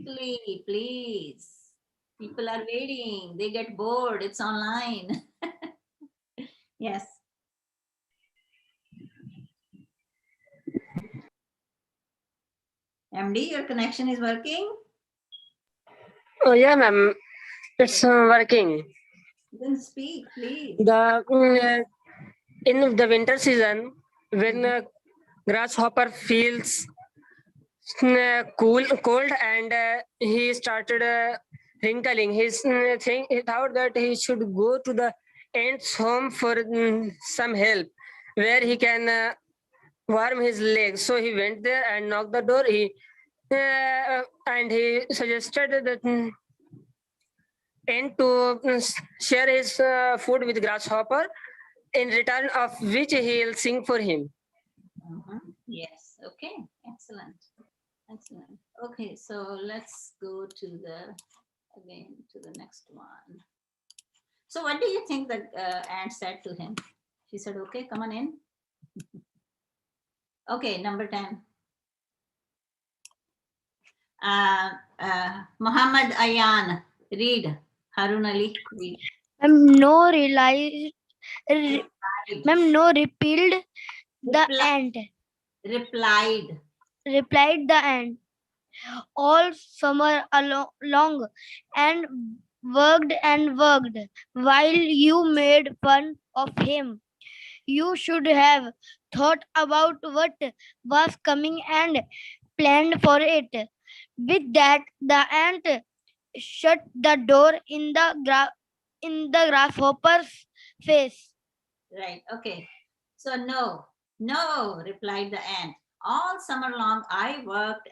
Quickly, please. People are waiting. They get bored. It's online. Yes. MD, your connection is working? Oh, yeah, ma'am. It's working. Then speak, please. In the winter season, when grasshopper feels cold and he started wrinkling, he thought that he should go to the ant's home for some help where he can warm his legs. So he went there and knocked the door. And he suggested that ant to share his food with grasshopper, in return of which he'll sing for him. Yes. Okay. Excellent. Excellent. Okay. So let's go to the next one. So what do you think the ant said to him? She said, okay, come on in. Okay. Number 10. Muhammad Ayan, read. Harun Ali, read. Repealed the ant. Replied the ant. All summer long and worked while you made fun of him. You should have thought about what was coming and planned for it. With that, the ant shut the door in the grasshopper's face. Right. Okay. So no, replied the ant. All summer long I worked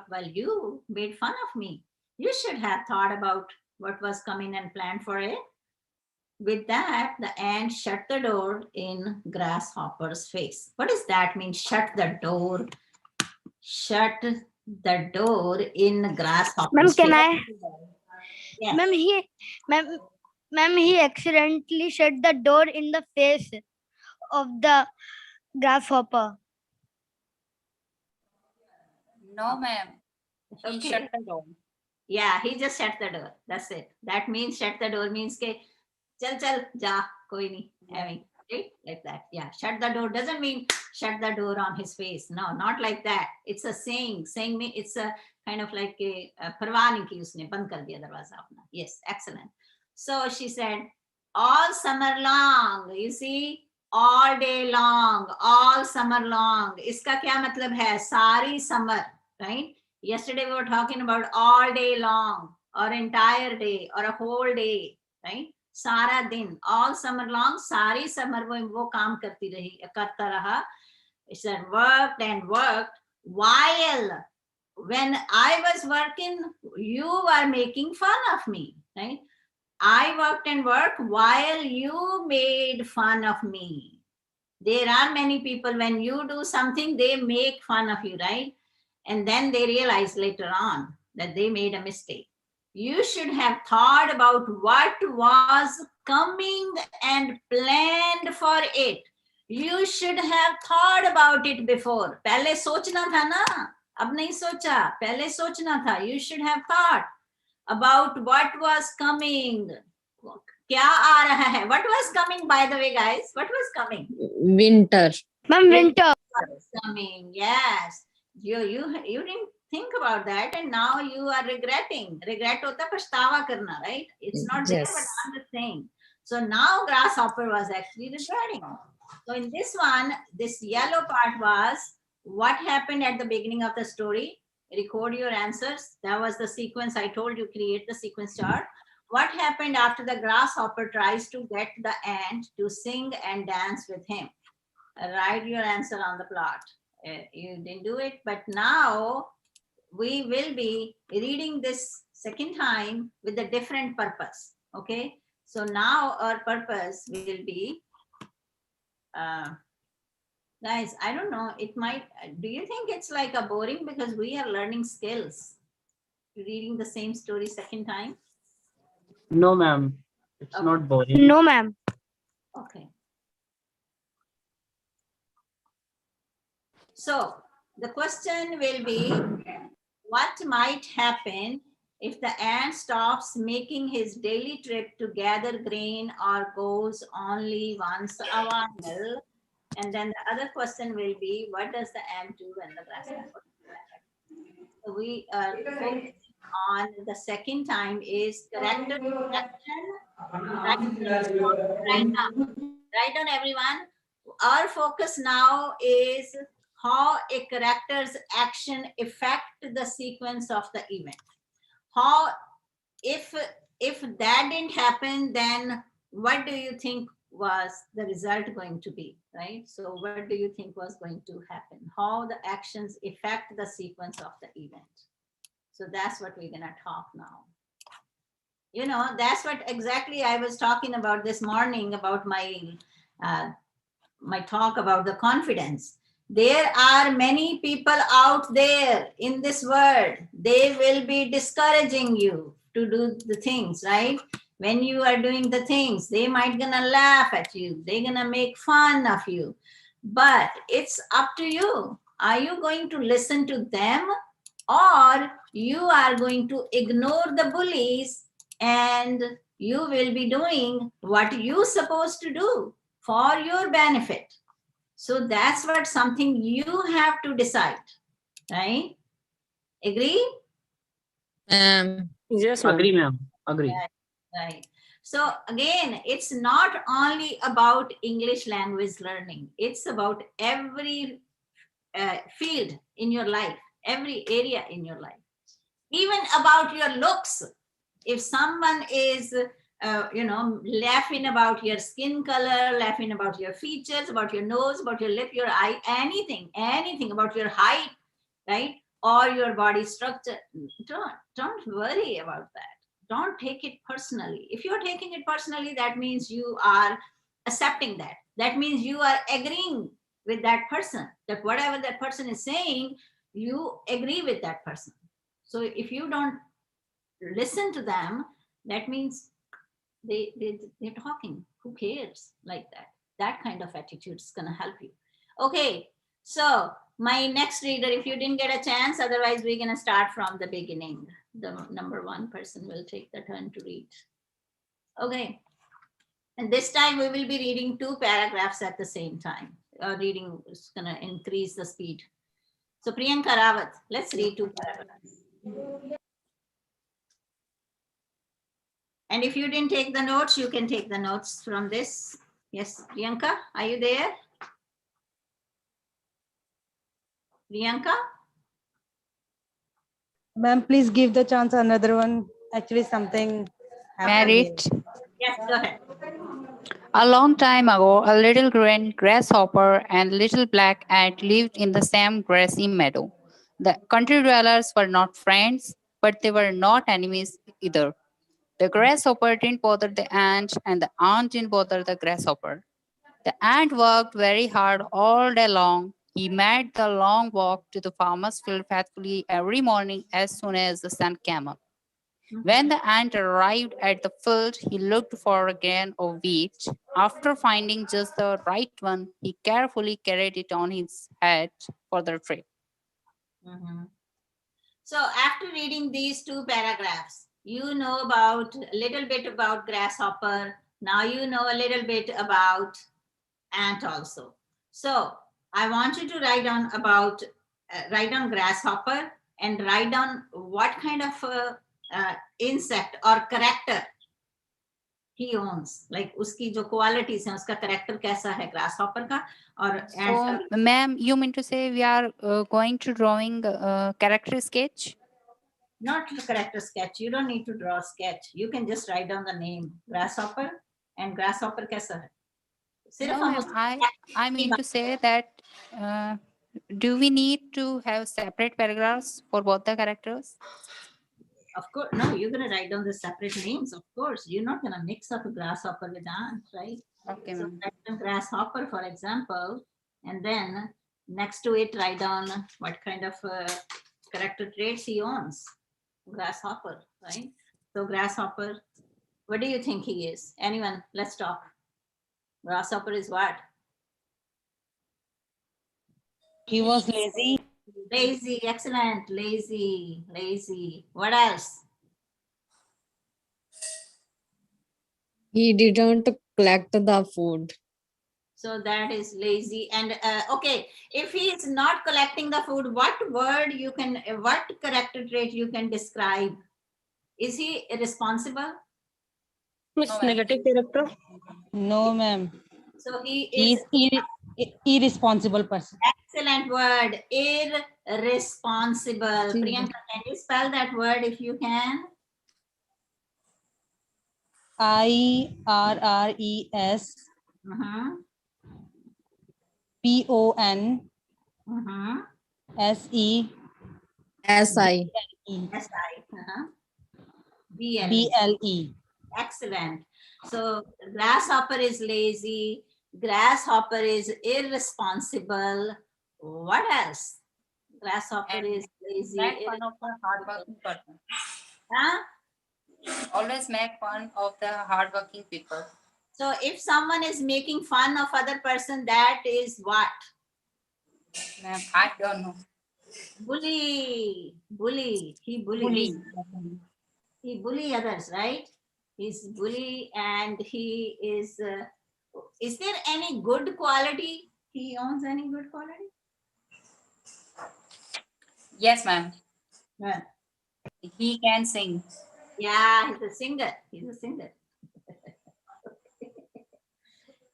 while you made fun of me. You should have thought about what was coming and planned for it. with that, the ant shut the door in Grasshopper's face. What does that mean? Shut the door. Shut the door in Grasshopper's face. Ma'am, can I? Yes. Ma'am, he accidentally shut the door in the face of the grasshopper. No, ma'am. He Okay. shut the door. Yeah, he just shut the door. That's it. That means shut the door means ke chal ja koi nahi. I mean, right? Like that. Yeah, shut the door doesn't mean shut the door on his face. No, not like that. It's a saying. Saying me it's a kind of like a parwah nahi ki usne band kar diya darwaza apna. Yes, excellent. So she said all summer long. You see, all day long, all summer long. Iska kya matlab hai? Sari summer, right? Yesterday we were talking about all day long or entire day or a whole day, right? Sara din, all summer long, sari summer wo kaam karti rahi, karta raha. It said worked and worked while when I was working, you were making fun of me, right? I worked and worked while you made fun of me. There are many people, when you do something, they make fun of you, right? And then they realize later on that they made a mistake. You should have thought about what was coming and planned for it. You should have thought about it before. पहले सोचना था ना, अब नहीं सोचा. पहले सोचना था. You should have thought about what was coming. क्या आ रहा है? What was coming, by the way, guys? What was coming? Winter. Ma'am, winter. Was coming. Yes. You didn't think about that, and now you are regretting. Regret hota pachtawa karna, right? It's not there, but I'm just saying. So now Grasshopper was actually regretting. So in this one, this yellow part was what happened at the beginning of the story. Record your answers. That was the sequence I told you, create the sequence chart. What happened after the grasshopper tries to get the ant to sing and dance with him? Write your answer on the plot. You didn't do it, but now we will be reading this second time with a different purpose. Okay, so now our purpose will be, guys, I don't know, it might, do you think it's like a boring because we are learning skills, reading the same story second time? No, ma'am. It's Okay. not boring. No, ma'am. Okay. So the question will be, what might happen if the ant stops making his daily trip to gather grain or goes only once a while? And then the other question will be, what does the ant do when the grasshopper? So we are focusing on the second time is character action. Write down everyone. Our focus now is how a character's action affect the sequence of the event. How, if that didn't happen, then what do you think was the result going to be, right? So what do you think was going to happen? How the actions affect the sequence of the event. So that's what we're gonna talk now. You know, that's what exactly I was talking about this morning about my my talk about the confidence. There are many people out there in this world. They will be discouraging you to do the things, right? When you are doing the things, they might gonna laugh at you. They're gonna make fun of you. But it's up to you. Are you going to listen to them, or you are going to ignore the bullies and you will be doing what you're supposed to do for your benefit? So that's what something you have to decide, right? Agree? Yes, ma'am. Agree, ma'am. Agree. Right. So again, it's not only about English language learning. It's about every field in your life, every area in your life, even about your looks. If someone is laughing about your skin color, laughing about your features, about your nose, about your lip, your eye, anything about your height, right? Or your body structure, don't worry about that. don't take it personally. If you're taking it personally, that means you are accepting that. That means you are agreeing with that person, that whatever that person is saying, you agree with that person. So if you don't listen to them, that means they're talking. Who cares? Like that. That kind of attitude is going to help you. Okay. So my next reader, if you didn't get a chance, otherwise we're going to start from the beginning. The number one person will take the turn to read. Okay. And this time we will be reading 2 paragraphs at the same time. Reading is going to increase the speed. So Priyanka Rawat, let's read 2 paragraphs. And if you didn't take the notes, you can take the notes from this. Yes, Priyanka, are you there? Priyanka? Ma'am, please give the chance another one. Actually, something happened here. Merit. Yes, go ahead. A long time ago, a little green grasshopper and little black ant lived in the same grassy meadow. The country dwellers were not friends, but they were not enemies either. The grasshopper didn't bother the ant, and the ant didn't bother the grasshopper. The ant worked very hard all day long. He made the long walk to the farmer's field faithfully every morning as soon as the sun came up. When the ant arrived at the field, he looked for a grain of wheat. After finding just the right one, he carefully carried it on his head for the trip. So after reading these 2 paragraphs, you know about a little bit about grasshopper. Now you know a little bit about ant also. So I want you to write down about write down grasshopper and write down what kind of insect or character he owns. Like uski jo qualities hai, uska character kaisa hai grasshopper ka aur ant ka. So, ma'am, you mean to say we are going to drawing character sketch? Not the character sketch. You don't need to draw a sketch. You can just write down the name grasshopper and grasshopper kaisa hai. No, ma'am, I mean to say that do we need to have separate paragraphs for both the characters? Of course, no, you're going to write down the separate names. Of course, you're not going to mix up a grasshopper with ant, right? Okay, So ma'am. write down grasshopper, for example, and then next to it, write down what kind of character traits he owns. Grasshopper, right? So grasshopper, what do you think he is? Anyone? Let's talk. Grasshopper is what? He was lazy. Lazy, excellent. Lazy, lazy. What else? He didn't collect the food. So that is lazy. And okay, if he is not collecting the food, what word you can, what character trait you can describe? Is he irresponsible? It's negative character. No, ma'am. So he He is is irresponsible person. excellent word, irresponsible. Priyanka, can you spell that word if you can? IRRES PON SE SI. BLE. Excellent. So grasshopper is lazy. Grasshopper is irresponsible. What else? Grasshopper is lazy. Make fun of the hardworking person. Huh? Always make fun of the hardworking people. So if someone is making fun of other person, that is what? Ma'am, I don't know. Bully. Bully. He bullies. He bully others, right? He's bully and he is there any good quality? He owns any good quality? Yes, ma'am. Yeah. He can sing. Yeah, he's a singer. He's a singer.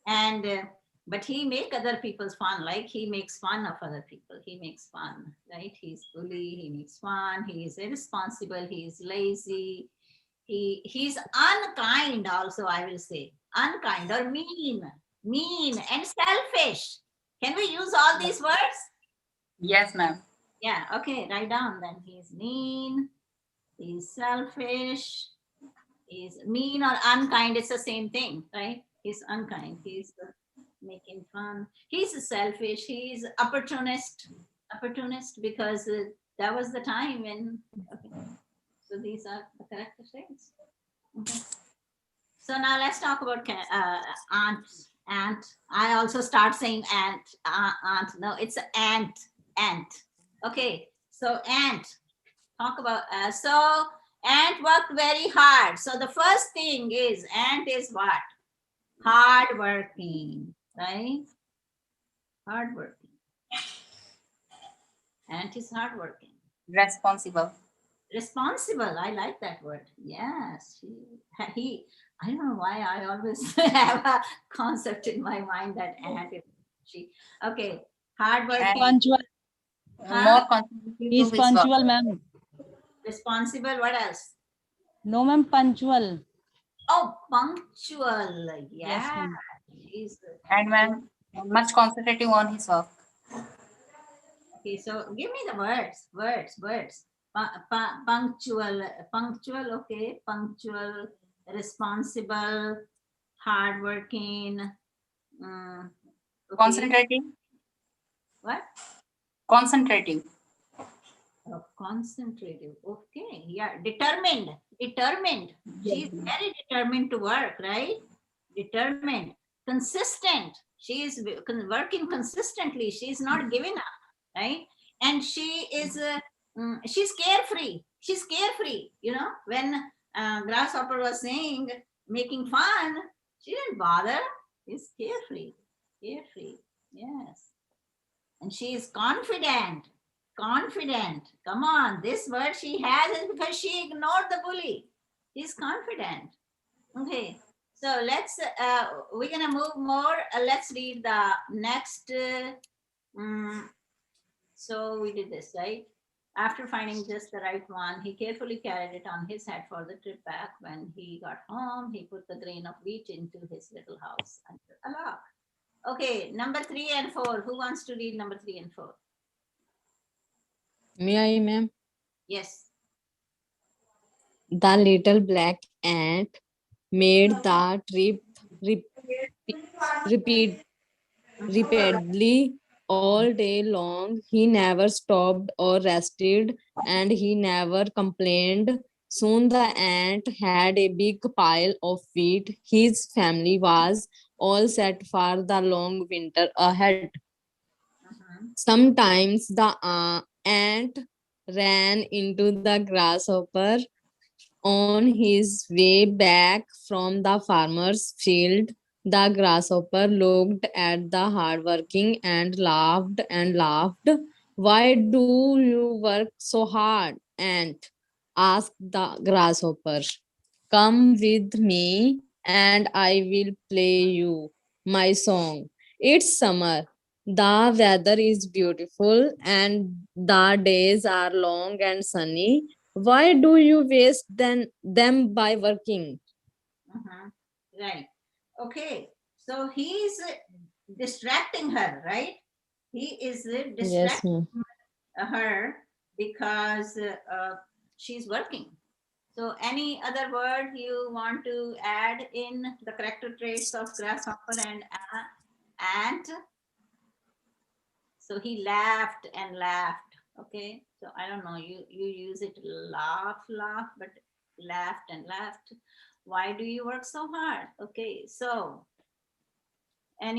And but he make other people's fun, like he makes fun of other people. He makes fun, right? He's bully, he makes fun, he is irresponsible, he is lazy, he's unkind also, I will say. Unkind or mean and selfish. Can we use all these words? Yes, ma'am. Yeah, okay, write down then. He's mean, he's selfish, He's mean or unkind. It's the same thing, right? He's unkind. He's making fun. He's selfish. He's opportunist. Opportunist because that was the time when. Okay. So these are the character traits. Okay. So now let's talk about aunt. Aunt. I also start saying aunt. Aunt. No, it's aunt. Aunt. Okay. So aunt. Talk about so aunt worked very hard. So the first thing is aunt is what? Hard working, right? Hard working. Aunt is hard working. Responsible. Responsible. I like that word. Yes. He. I don't know why I always have a concept in my mind that aunt is she. Okay. Hard working. Punctual. More concentrated He to is his work. punctual, ma'am. Responsible. What else? No, ma'am, punctual. Oh, punctual. Yeah. Yes, ma'am. She's And when much concentrating on his work. okay. So give me the words. Words. Punctual. Punctual. Okay. Punctual. Responsible. Hardworking. Okay. Concentrating. What? Concentrating. Oh, concentrative. Okay. Yeah. Determined. Determined. She's very determined to work, right? Determined. Consistent. She is working consistently. She's not giving up, right? And she is, she's carefree. She's carefree. You know, when Grasshopper was saying, making fun, she didn't bother. She's carefree. Carefree. Yes. And she is confident. Confident. Come on. This word she has is because she ignored the bully. She's confident. Okay. So let's, we're going to move more. Let's read the next. So we did this, right? After finding just the right one, he carefully carried it on his head for the trip back. When he got home, he put the grain of wheat into his little house under a lock. Okay, number 3 and 4. Who wants to read number 3 and 4? May I, ma'am? Yes. The little black ant made the trip repeatedly all day long. He never stopped or rested, and he never complained. Soon the ant had a big pile of wheat. His family was all set for the long winter ahead. Sometimes the ant ran into the grasshopper on his way back from the farmer's field. The grasshopper looked at the hardworking and laughed and laughed. Why do you work so hard? Ant asked the grasshopper. Come with me and I will play you my song. It's summer. The weather is beautiful and the days are long and sunny. Why do you waste them by working? Right. Okay. So he's distracting her, right? He is Yes, distracting ma'am. her because she's working. So any other word you want to add in the character traits of grasshopper and ant? So he laughed and laughed. Okay. So I don't know, you use it laugh, but laughed and laughed. Why do you work so hard? Okay. So what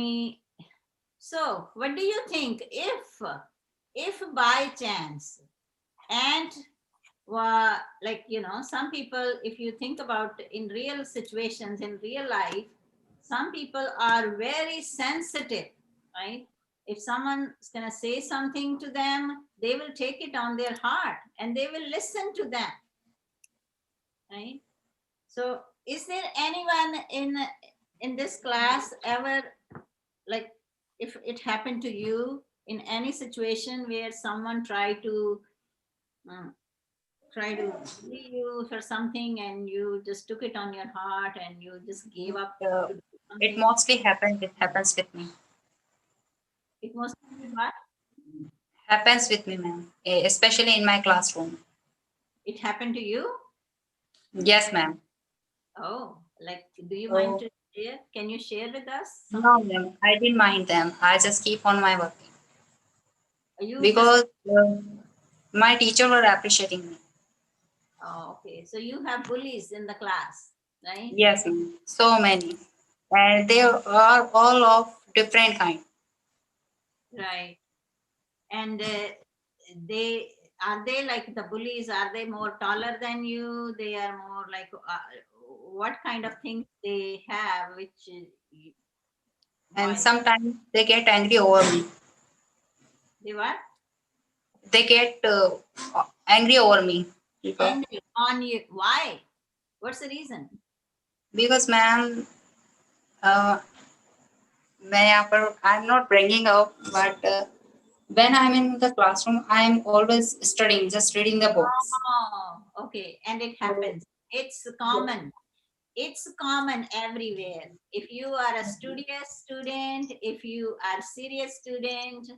do you think if by chance and like, you know, some people, if you think about in real situations in real life, some people are very sensitive, right? If someone's gonna say something to them, they will take it on their heart and they will listen to them, right? So is there anyone in this class ever, like, if it happened to you in any situation where someone tried to bully you for something and you just took it on your heart and you just gave up? It mostly happens. It happens with me. It mostly what? Happens with me, ma'am. Especially in my classroom. It happened to you? Yes, ma'am. Oh, like, do you So, mind to share? Can you share with us no, something? ma'am, I didn't mind them. I just keep on my working Are you because my teacher were appreciating me. Oh, okay. So you have bullies in the class, right? Yes, ma'am. So many, and they are all of different kind. Right. And they are they like the bullies? Are they more taller than you? They are more like what kind of things they have? Which And why sometimes they get angry over me. they what? They get angry over me And on you? Why? What's the reason? because, ma'am, uh, I'm not bringing up, but when I'm in the classroom, I'm always studying, just reading the books. Oh, okay. And it happens. It's common. It's common everywhere. If you are a studious student, if you are serious student,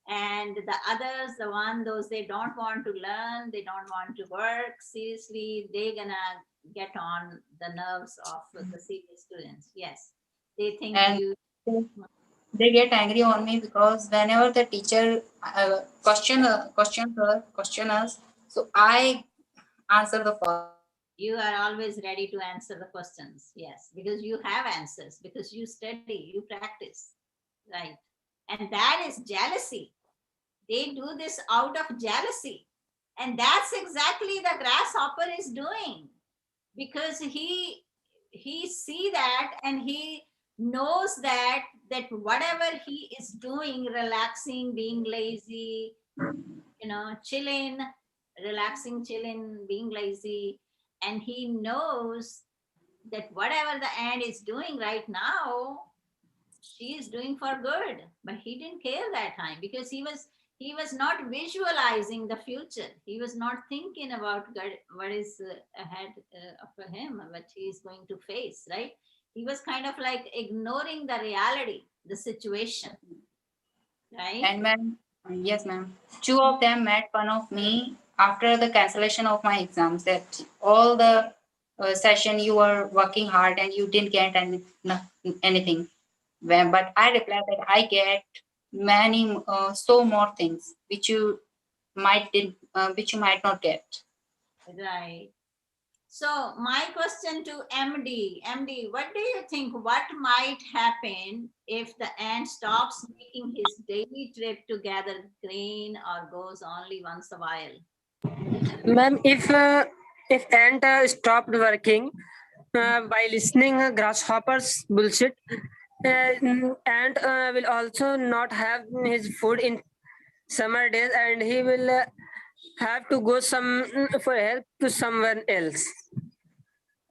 and the others, those they don't want to learn, they don't want to work seriously, they're gonna get on the nerves of the serious students. Yes, they think And you. they get angry on me because whenever the teacher question us, so I answer the first. You are always ready to answer the questions. Yes, because you have answers, because you study, you practice, right? And that is jealousy. They do this out of jealousy. And that's exactly the grasshopper is doing, because he see that, and he knows that whatever he is doing, relaxing, being lazy, chilling, relaxing, chilling, being lazy, and he knows that whatever the ant is doing right now, she is doing for good. But he didn't care that time, because he was not visualizing the future. He was not thinking about God, what is ahead of him, what he is going to face, right? He was kind of like ignoring the reality, the situation, right? And ma'am, yes, ma'am. Two of them made fun of me after the cancellation of my exams. That all the session you were working hard and you didn't get anything. But I replied that I get many so more things which you might not get. Right. So my question to MD, what do you think? What might happen if the ant stops making his daily trip to gather grain, or goes only once a while? Ma'am, if ant stopped working by listening grasshoppers bullshit, ant will also not have his food in summer days, and he will have to go for help to someone else.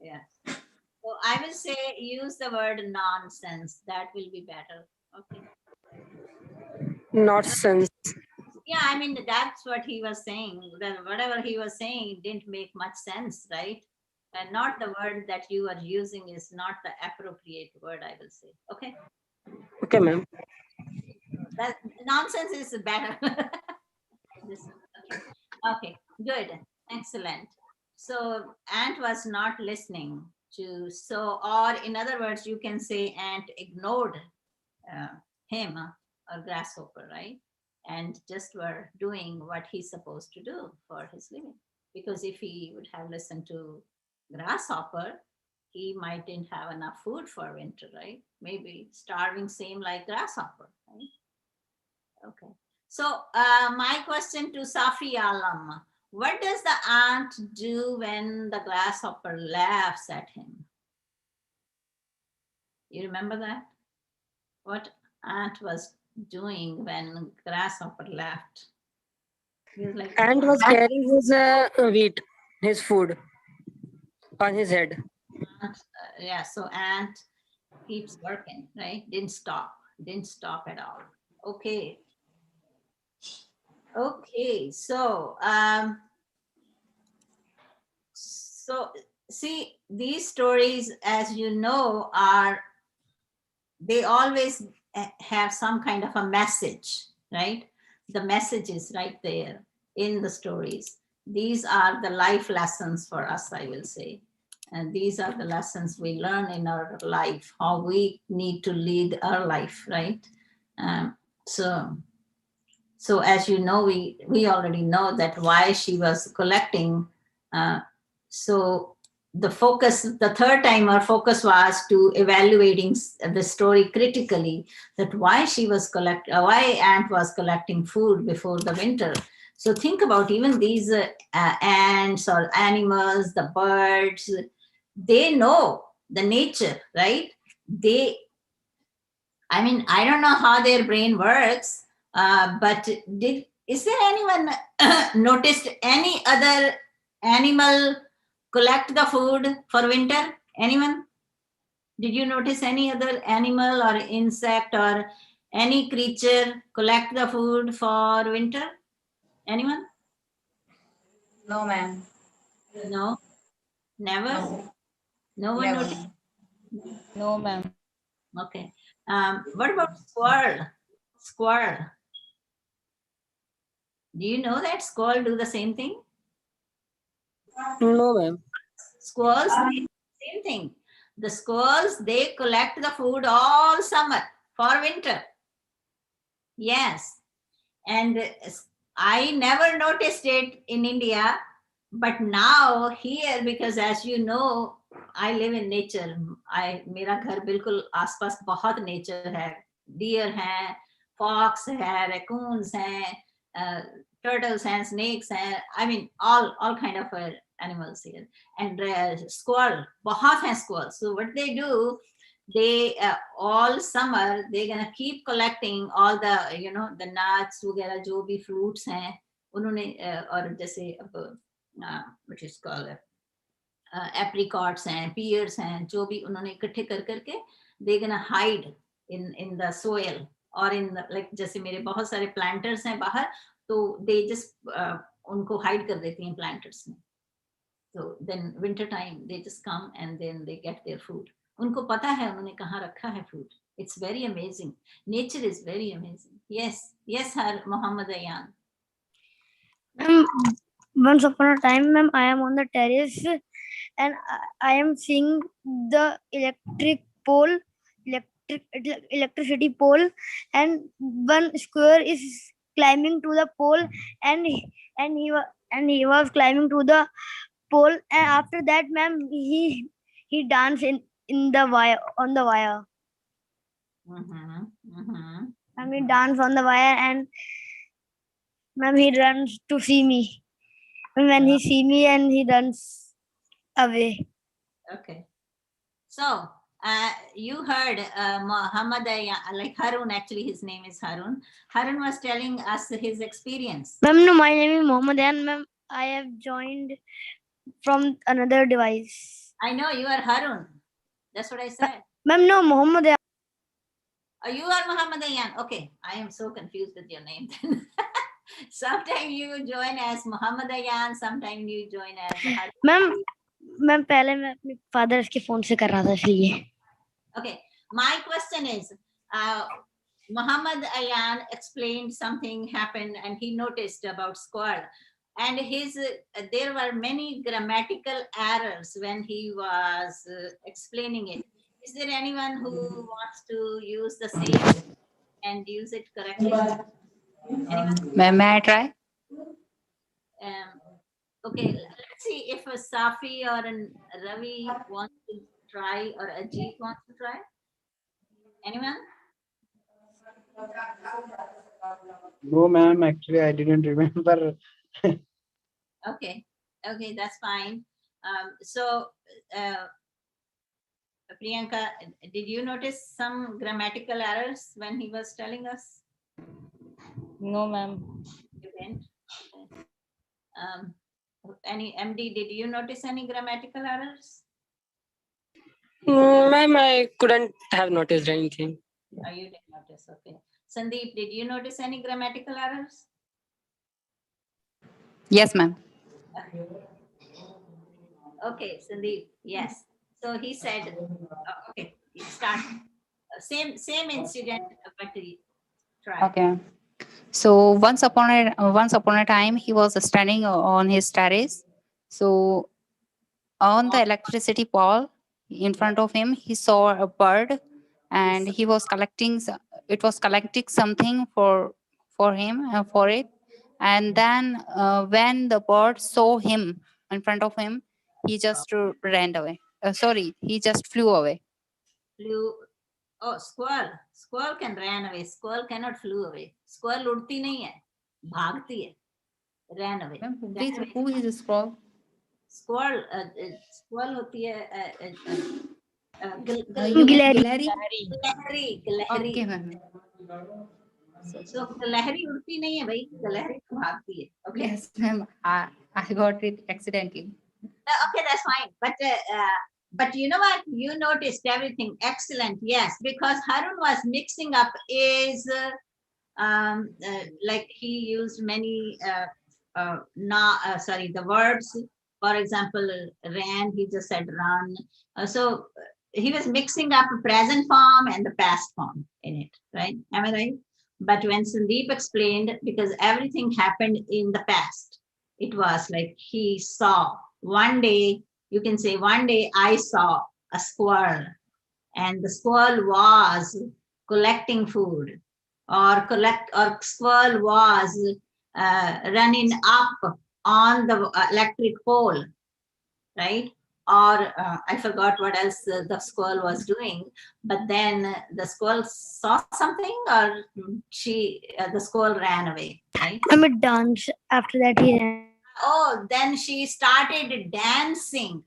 Yeah. So I will say use the word nonsense. That will be better. Okay. Not sense. Yeah, I mean that's what he was saying. That whatever he was saying didn't make much sense, right? And not the word that you are using is not the appropriate word, I will say. Okay. Okay, ma'am. That nonsense is better. Okay, good, excellent. So ant was not listening to, or in other words, you can say ant ignored him, or grasshopper, right? And just were doing what he's supposed to do for his living. Because if he would have listened to grasshopper, he might didn't have enough food for winter, right? Maybe starving same like grasshopper, right? Okay. So my question to Safi Alam, what does the ant do when the grasshopper laughs at him? You remember that? What ant was doing when grasshopper laughed? He was like, Ant was carrying his wheat, his food on his head. yeah, so ant keeps working, right? Didn't stop at all. Okay. Okay, so see, these stories, as you know, they always have some kind of a message, right? The message is right there in the stories. These are the life lessons for us, I will say. And these are the lessons we learn in our life, how we need to lead our life, right? So as you know, we already know that why she was collecting. So the focus, the third time our focus was to evaluating the story critically, that why why ant was collecting food before the winter. So think about even these ants or animals, the birds, they know the nature, right? I mean, I don't know how their brain works, but is there anyone noticed any other animal collect the food for winter? Anyone? Did you notice any other animal or insect or any creature collect the food for winter? Anyone? No, ma'am. No, never. No one Never. noticed. No, ma'am. Okay. What about squirrel? Squirrel. Do you know that squirrel do the same thing? No, ma'am. Squirrels, same thing. The squirrels, they collect the food all summer for winter. Yes. And I never noticed it in India, but now here, because as you know, I live in nature. मेरा घर बिल्कुल आसपास बहुत nature है. Deer है, fox है, raccoons हैं, turtles हैं, snakes हैं. I mean, all kind of animals here. And squirrel, बहुत हैं squirrels. So what they do, they all summer they're gonna keep collecting all the the nuts वगैरह जो भी fruits हैं उन्होंने और जैसे which is called apricots हैं, pears हैं, जो भी उन्होंने इकट्ठे कर करके they're gonna hide in the soil or in the, like जैसे मेरे बहुत सारे planters हैं बाहर तो they just उनको hide कर देती हैं planters में. So then winter time they just come and then they get their food. उनको पता है उन्होंने कहाँ रखा है food. It's very amazing. Nature is very amazing. Yes, Har Muhammad Ayan. Ma'am, once upon a time, ma'am, I am on the terrace and I am seeing the electricity pole, and one squirrel is climbing to the pole, and he was climbing to the pole, and after that, ma'am, he danced in the wire, on the wire. And he danced on the wire, and ma'am, he runs to see me. And when he see me, and he runs away. Okay. So you heard Muhammad Ayan, like Harun, actually his name is Harun. Harun was telling us his experience. Ma'am, no, my name is Muhammad Ayan, ma'am. I have joined from another device. I know you are Harun. That's what I said. Ma'am, no, Muhammad Ayan. Oh, you are Muhammad Ayan. Okay, I am so confused with your name. Sometimes you join as Muhammad Ayan, sometimes you join as Harun. Ma'am, पहले मैं अपने father के phone से कर रहा था इसलिए. Okay, my question is, Muhammad Ayan explained something happened and he noticed about squirrel, and there were many grammatical errors when he was explaining it. Is there anyone who wants to use the same and use it correctly? Anyone? May I try? Okay, let's see if a Safi or an Ravi wants to try, or Ajit wants to try. Anyone? No, ma'am. Actually, I didn't remember. Okay, that's fine. So, Priyanka, did you notice some grammatical errors when he was telling us? No, ma'am. You didn't? Okay. Any MD, did you notice any grammatical errors? Ma'am, I couldn't have noticed anything. Oh, you didn't notice, okay. Sandeep, did you notice any grammatical errors? Yes, ma'am. Okay, Sandeep, yes. So he said, okay, start. Same incident, but try. Okay. So once upon a time, he was standing on his terrace. So on the electricity pole in front of him, he saw a bird, and he was collecting. It was collecting something for him, for it. And then when the bird saw him in front of him, he just ran away. Sorry, he just flew away. Flew. Oh, squirrel. Squirrel can run away. Squirrel cannot flew away. Squirrel उड़ती नहीं है, भागती है. Ran away. Please, who is the squirrel? Squirrel. Squirrel होती है. Gilehri. गिलहरी. Okay, ma'am. So गिलहरी उड़ती नहीं है भाई, गिलहरी तो भागती है. Okay. Yes, ma'am. I got it accidentally. Okay, that's fine. But you know what? You noticed everything. Excellent. Yes, because Harun was mixing up is like he used many the verbs. For example, ran, he just said run. So he was mixing up present form and the past form in it, right? Am I right? But when Sandeep explained, because everything happened in the past, it was like he saw. One day, you can say, one day I saw a squirrel, and the squirrel was collecting food, or squirrel was running up on the electric pole, right? Or I forgot what else the squirrel was doing, but then the squirrel saw something, or the squirrel ran away, right? I'm a dance. After that, he ran. Oh, then she started dancing.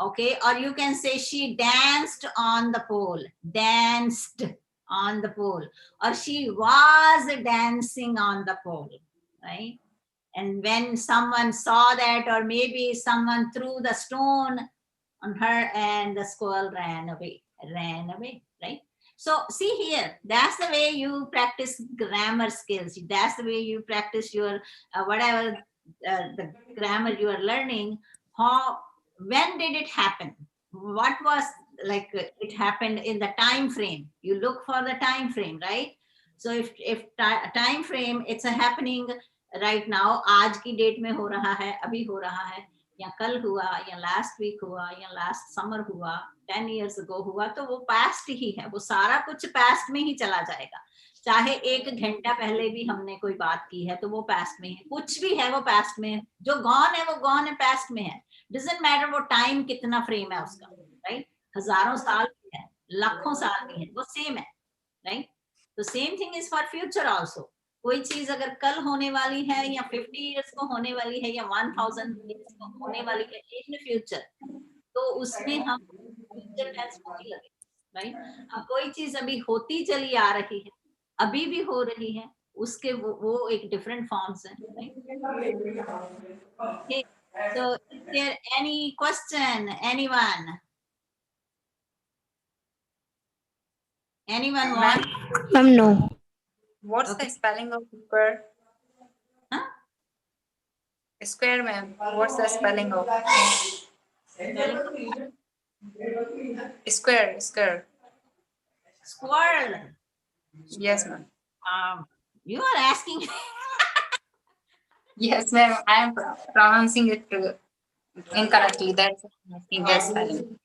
Okay, or you can say she danced on the pole, danced on the pole, or she was dancing on the pole, right? And when someone saw that, or maybe someone threw the stone on her, and the squirrel ran away, right? So see here, that's the way you practice grammar skills. That's the way you practice your whatever the grammar you are learning. When did it happen? What was like it happened in the time frame? You look for the time frame, right? So if time frame, it's a happening right now. आज की date में हो रहा है, अभी हो रहा है, या कल हुआ, या लास्ट वीक हुआ, या लास्ट समर हुआ, 10 years ago हुआ, तो वो पास्ट ही है. वो सारा कुछ पास्ट में ही चला जाएगा. चाहे 1 घंटा पहले भी हमने कोई बात की है, तो वो पास्ट में है. कुछ भी है वो पास्ट में है. जो गॉन है वो गॉन है, पास्ट में है. डजंट मैटर वो टाइम कितना फ्रेम है उसका, राइट? हजारों साल भी है, लाखों साल भी है, वो सेम है, राइट? तो same thing is for future also. कोई चीज अगर कल होने वाली है, या 50 years को होने वाली है, या 1000 years को होने वाली है इन फ्यूचर, तो उसमें हम फ्यूचर टेंस होती लगे, राइट? अब कोई चीज अभी होती चली आ रही है, अभी भी हो रही है, उसके वो एक डिफरेंट फॉर्म्स है, right? Okay. So is there any question? Anyone want? No. What's the spelling of square? Huh? Square, ma'am. What's the spelling of square? Squirrel. Yes, ma'am. You are asking. Yes, ma'am. I am pronouncing it incorrectly. That's the spelling.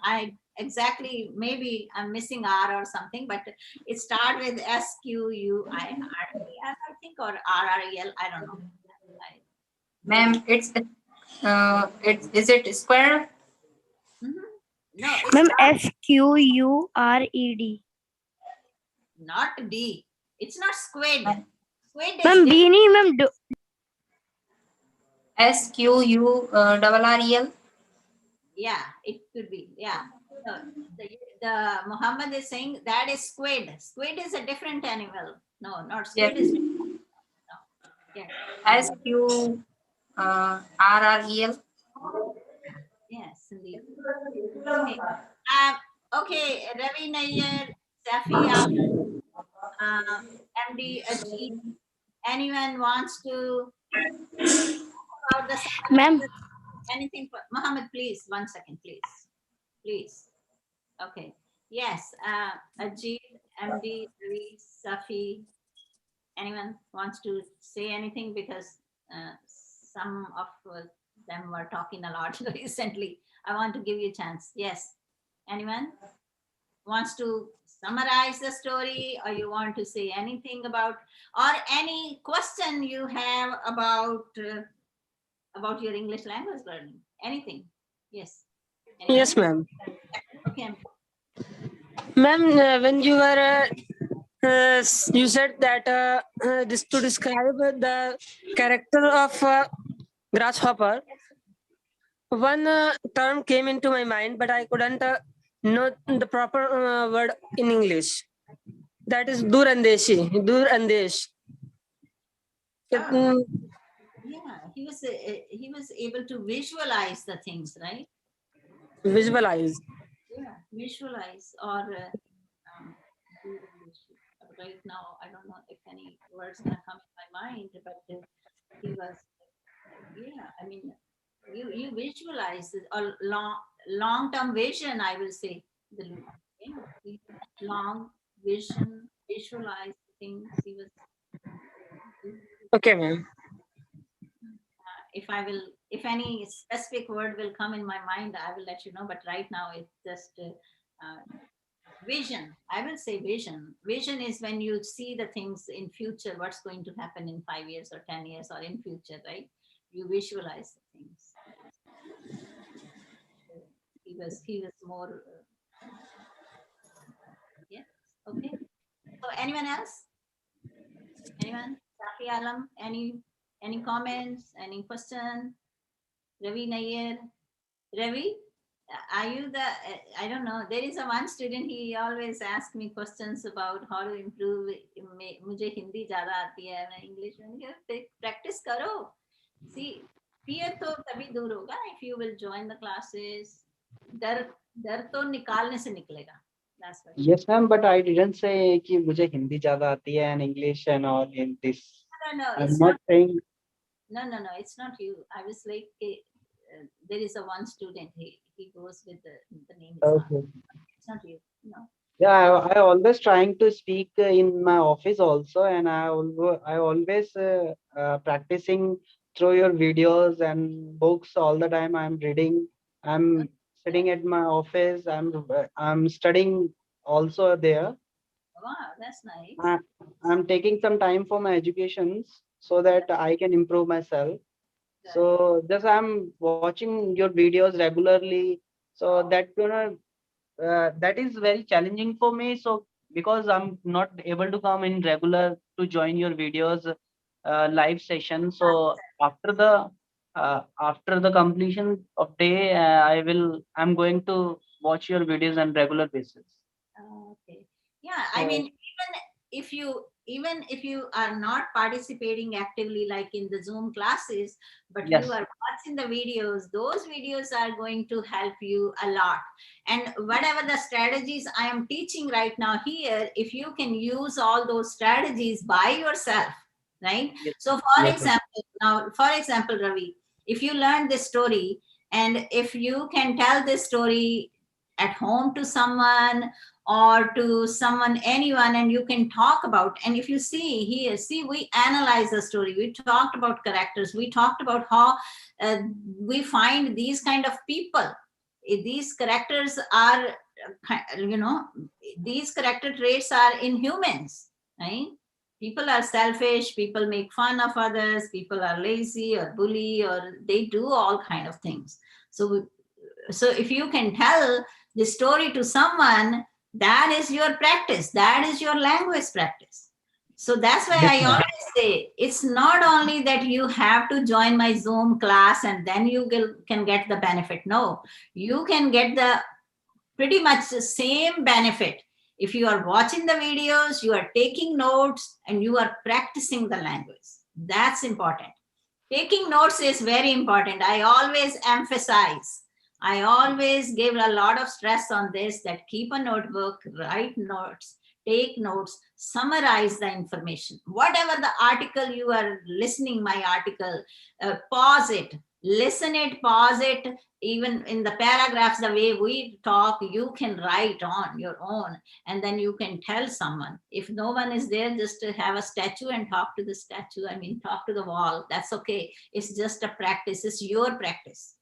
I exactly, maybe I'm missing R or something, but it starts with SQUIREL, I think, or RREL. I don't know. Ma'am, is it square? No, Ma'am, it's SQURED. not D. It's not squid. Squid is Ma'am, different. Beanie, ma'am. SQURREL. Yeah, it could be. Yeah. No, the Muhammad is saying that is squid. Squid is a different animal. No, not squid. Yes. Is no. Yeah. SQRREL. Yes, indeed. Okay. Okay. Ravi Nayyar, Safia, MD Ajit. Anyone wants to about the Ma'am. anything? Muhammad, please. 1 second, please. Okay. Yes. Ajit, MD, Ravi, Safi. Anyone wants to say anything, because some of them were talking a lot recently. I want to give you a chance. Yes. Anyone wants to summarize the story, or you want to say anything about, or any question you have about your English language learning? Anything? Yes. Anyone? Yes, ma'am. Okay. Ma'am, when you were you said that this to describe the character of grasshopper, one term came into my mind, but I couldn't know the proper word in English. That is durandeshi. Durandesh. Oh. Yeah, he was able to visualize the things, right? Visualize. Yeah, visualize, or right now I don't know if any words gonna come in my mind, but he was, yeah, I mean, you visualize it, a long-term vision, I will say. The long vision, visualize things. He was. Okay, ma'am. If any specific word will come in my mind, I will let you know. But right now, it's just vision. I will say vision. Vision is when you see the things in future, what's going to happen in 5 years or 10 years or in future, right? You visualize the things. He was more. Yes. Okay. So anyone else? Anyone? Safi Alam? Any comments? Any question? Ravi Nair? Ravi, are you the, I don't know, there is a one student, he always asks me questions about how to improve. मुझे हिंदी ज़्यादा आती है, मैं English में, practice करो. See, fear तो तभी दूर होगा if you will join the classes. डर तो निकालने से निकलेगा. That's what. Yes, ma'am, but I didn't say कि मुझे हिंदी ज़्यादा आती है and English and all in this. No, I'm not saying. No, it's not you. I was like, there is a one student, he goes with the name. Okay. It's not you. No. Yeah, I always trying to speak in my office also, and I always practicing through your videos and books all the time. I'm reading. I'm sitting at my office. I'm studying also there. Wow, that's nice. I'm taking some time for my educations so that I can improve myself. So just I'm watching your videos regularly. So that is very challenging for me. So because I'm not able to come in regular to join your videos live session. So after the completion of day, I'm going to watch your videos on regular basis. Okay. Yeah, I mean, even if you are not participating actively like in the Zoom classes, but Yes. you are watching the videos, those videos are going to help you a lot. And whatever the strategies I am teaching right now here, if you can use all those strategies by yourself, right? Yes. So for Yes, example, Ravi, if you learn this story, and if you can tell this story at home to someone or to someone, anyone, and you can talk about, and if you see here, we analyze the story, we talked about characters, we talked about how we find these kind of people. These characters are, these character traits are in humans, right? People are selfish, people make fun of others, people are lazy or bully, or they do all kind of things. So if you can tell the story to someone, that is your practice, that is your language practice. So that's why I always say, it's not only that you have to join my Zoom class and then you can get the benefit. No, you can get the pretty much the same benefit if you are watching the videos, you are taking notes, and you are practicing the language. That's important. Taking notes is very important. I always emphasize, I always give a lot of stress on this, that keep a notebook, write notes, take notes, summarize the information. Whatever the article you are listening, my article, pause it, listen it, pause it. Even in the paragraphs, the way we talk, you can write on your own, and then you can tell someone. If no one is there, just to have a statue and talk to the statue. I mean, talk to the wall. That's okay. It's just a practice. It's your practice.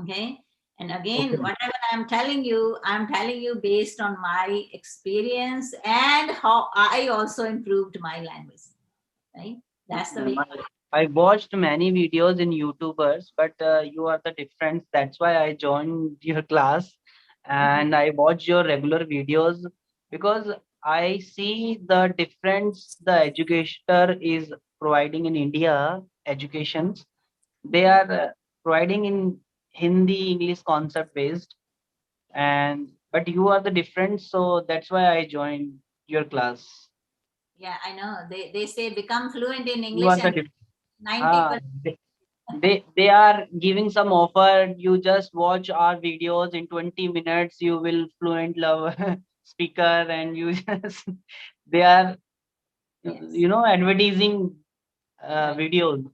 Okay. And again, Okay. whatever I'm telling you based on my experience and how I also improved my language. Right? That's the way. I watched many videos in YouTubers, but you are the difference. That's why I joined your class, and I watch your regular videos because I see the difference the educator is providing in India educations. They are providing in Hindi, English concept based, and but you are the difference. So that's why I joined your class. Yeah, I know. They say become fluent in You English are the and 90%. they are giving some offer. You just watch our videos in 20 minutes. You will fluent love speaker, and you just they are Yes. advertising Right. videos.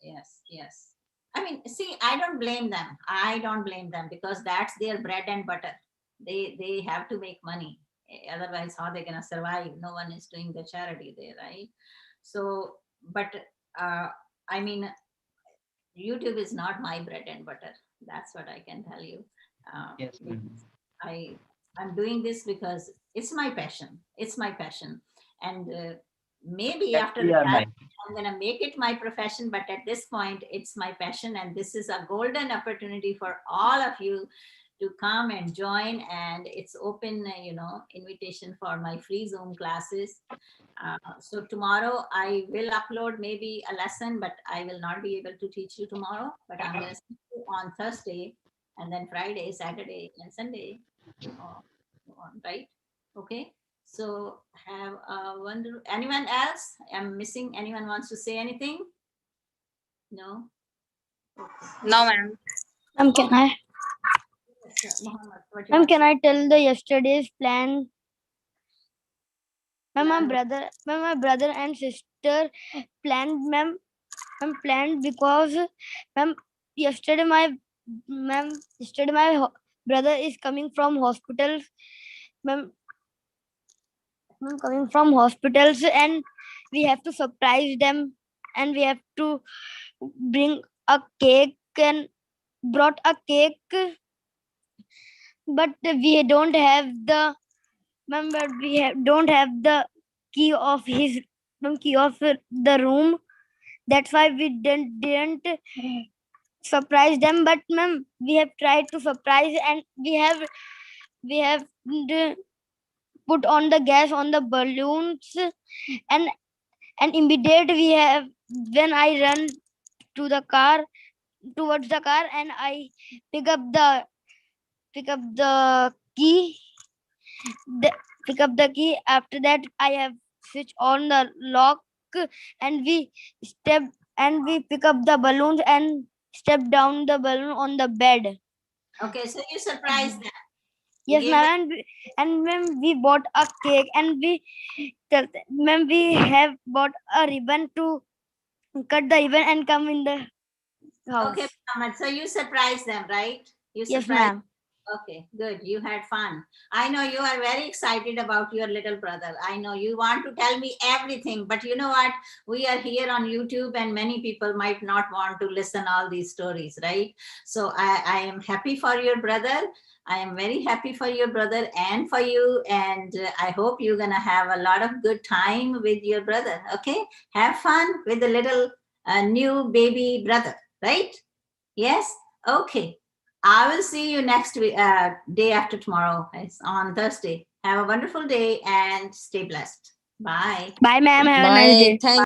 Yes, yes. I mean, see, I don't blame them. I don't blame them because that's their bread and butter. They have to make money. Otherwise, how they gonna survive? No one is doing the charity there, right? So, but I mean, YouTube is not my bread and butter. That's what I can tell you. Yes, ma'am. I'm doing this because it's my passion. It's my passion, and maybe That after we are retirement, like. I'm gonna make it my profession. But at this point, it's my passion, and this is a golden opportunity for all of you to come and join. And it's open, invitation for my free Zoom classes. So tomorrow I will upload maybe a lesson, but I will not be able to teach you tomorrow. But I'm going to see you on Thursday, and then Friday, Saturday, and Sunday. Right? Okay. So have a wonder. Anyone else? I'm missing. Anyone wants to say anything? No. No, ma'am. Can I? Yes, Mohammed, what you Ma'am, want to can I tell the yesterday's plan? Ma'am, Plan. my brother and sister planned, ma'am, planned because, ma'am, yesterday my brother is coming from hospitals, ma'am, coming from hospitals, and we have to surprise them, and we have to bring a cake and brought a cake, but we don't have the don't have the key of his key of the room. That's why we didn't surprise them. But ma'am, we have tried to surprise, and we have put on the gas on the balloons, and immediate we have when I run to the car towards the car, and I pick up the key pick up the key. After that, I have switched on the lock, and we pick up the balloons and step down the balloon on the bed. Okay, so you surprised them. Yes, gave ma'am. And ma'am, we bought a cake, and ma'am, we have bought a ribbon to cut the ribbon and come in the house. Okay, Mohammed, so you surprised them, right? You Yes, surprised. ma'am. Okay, good. You had fun. I know you are very excited about your little brother. I know you want to tell me everything, but you know what? We are here on YouTube, and many people might not want to listen all these stories, right? So I am happy for your brother. I am very happy for your brother and for you, and I hope you're gonna have a lot of good time with your brother. Okay, have fun with the little new baby brother, right? Yes. Okay. I will see you next week, day after tomorrow. It's on Thursday. Have a wonderful day and stay blessed. Bye. Bye, ma'am. Have a nice Bye. day. Thank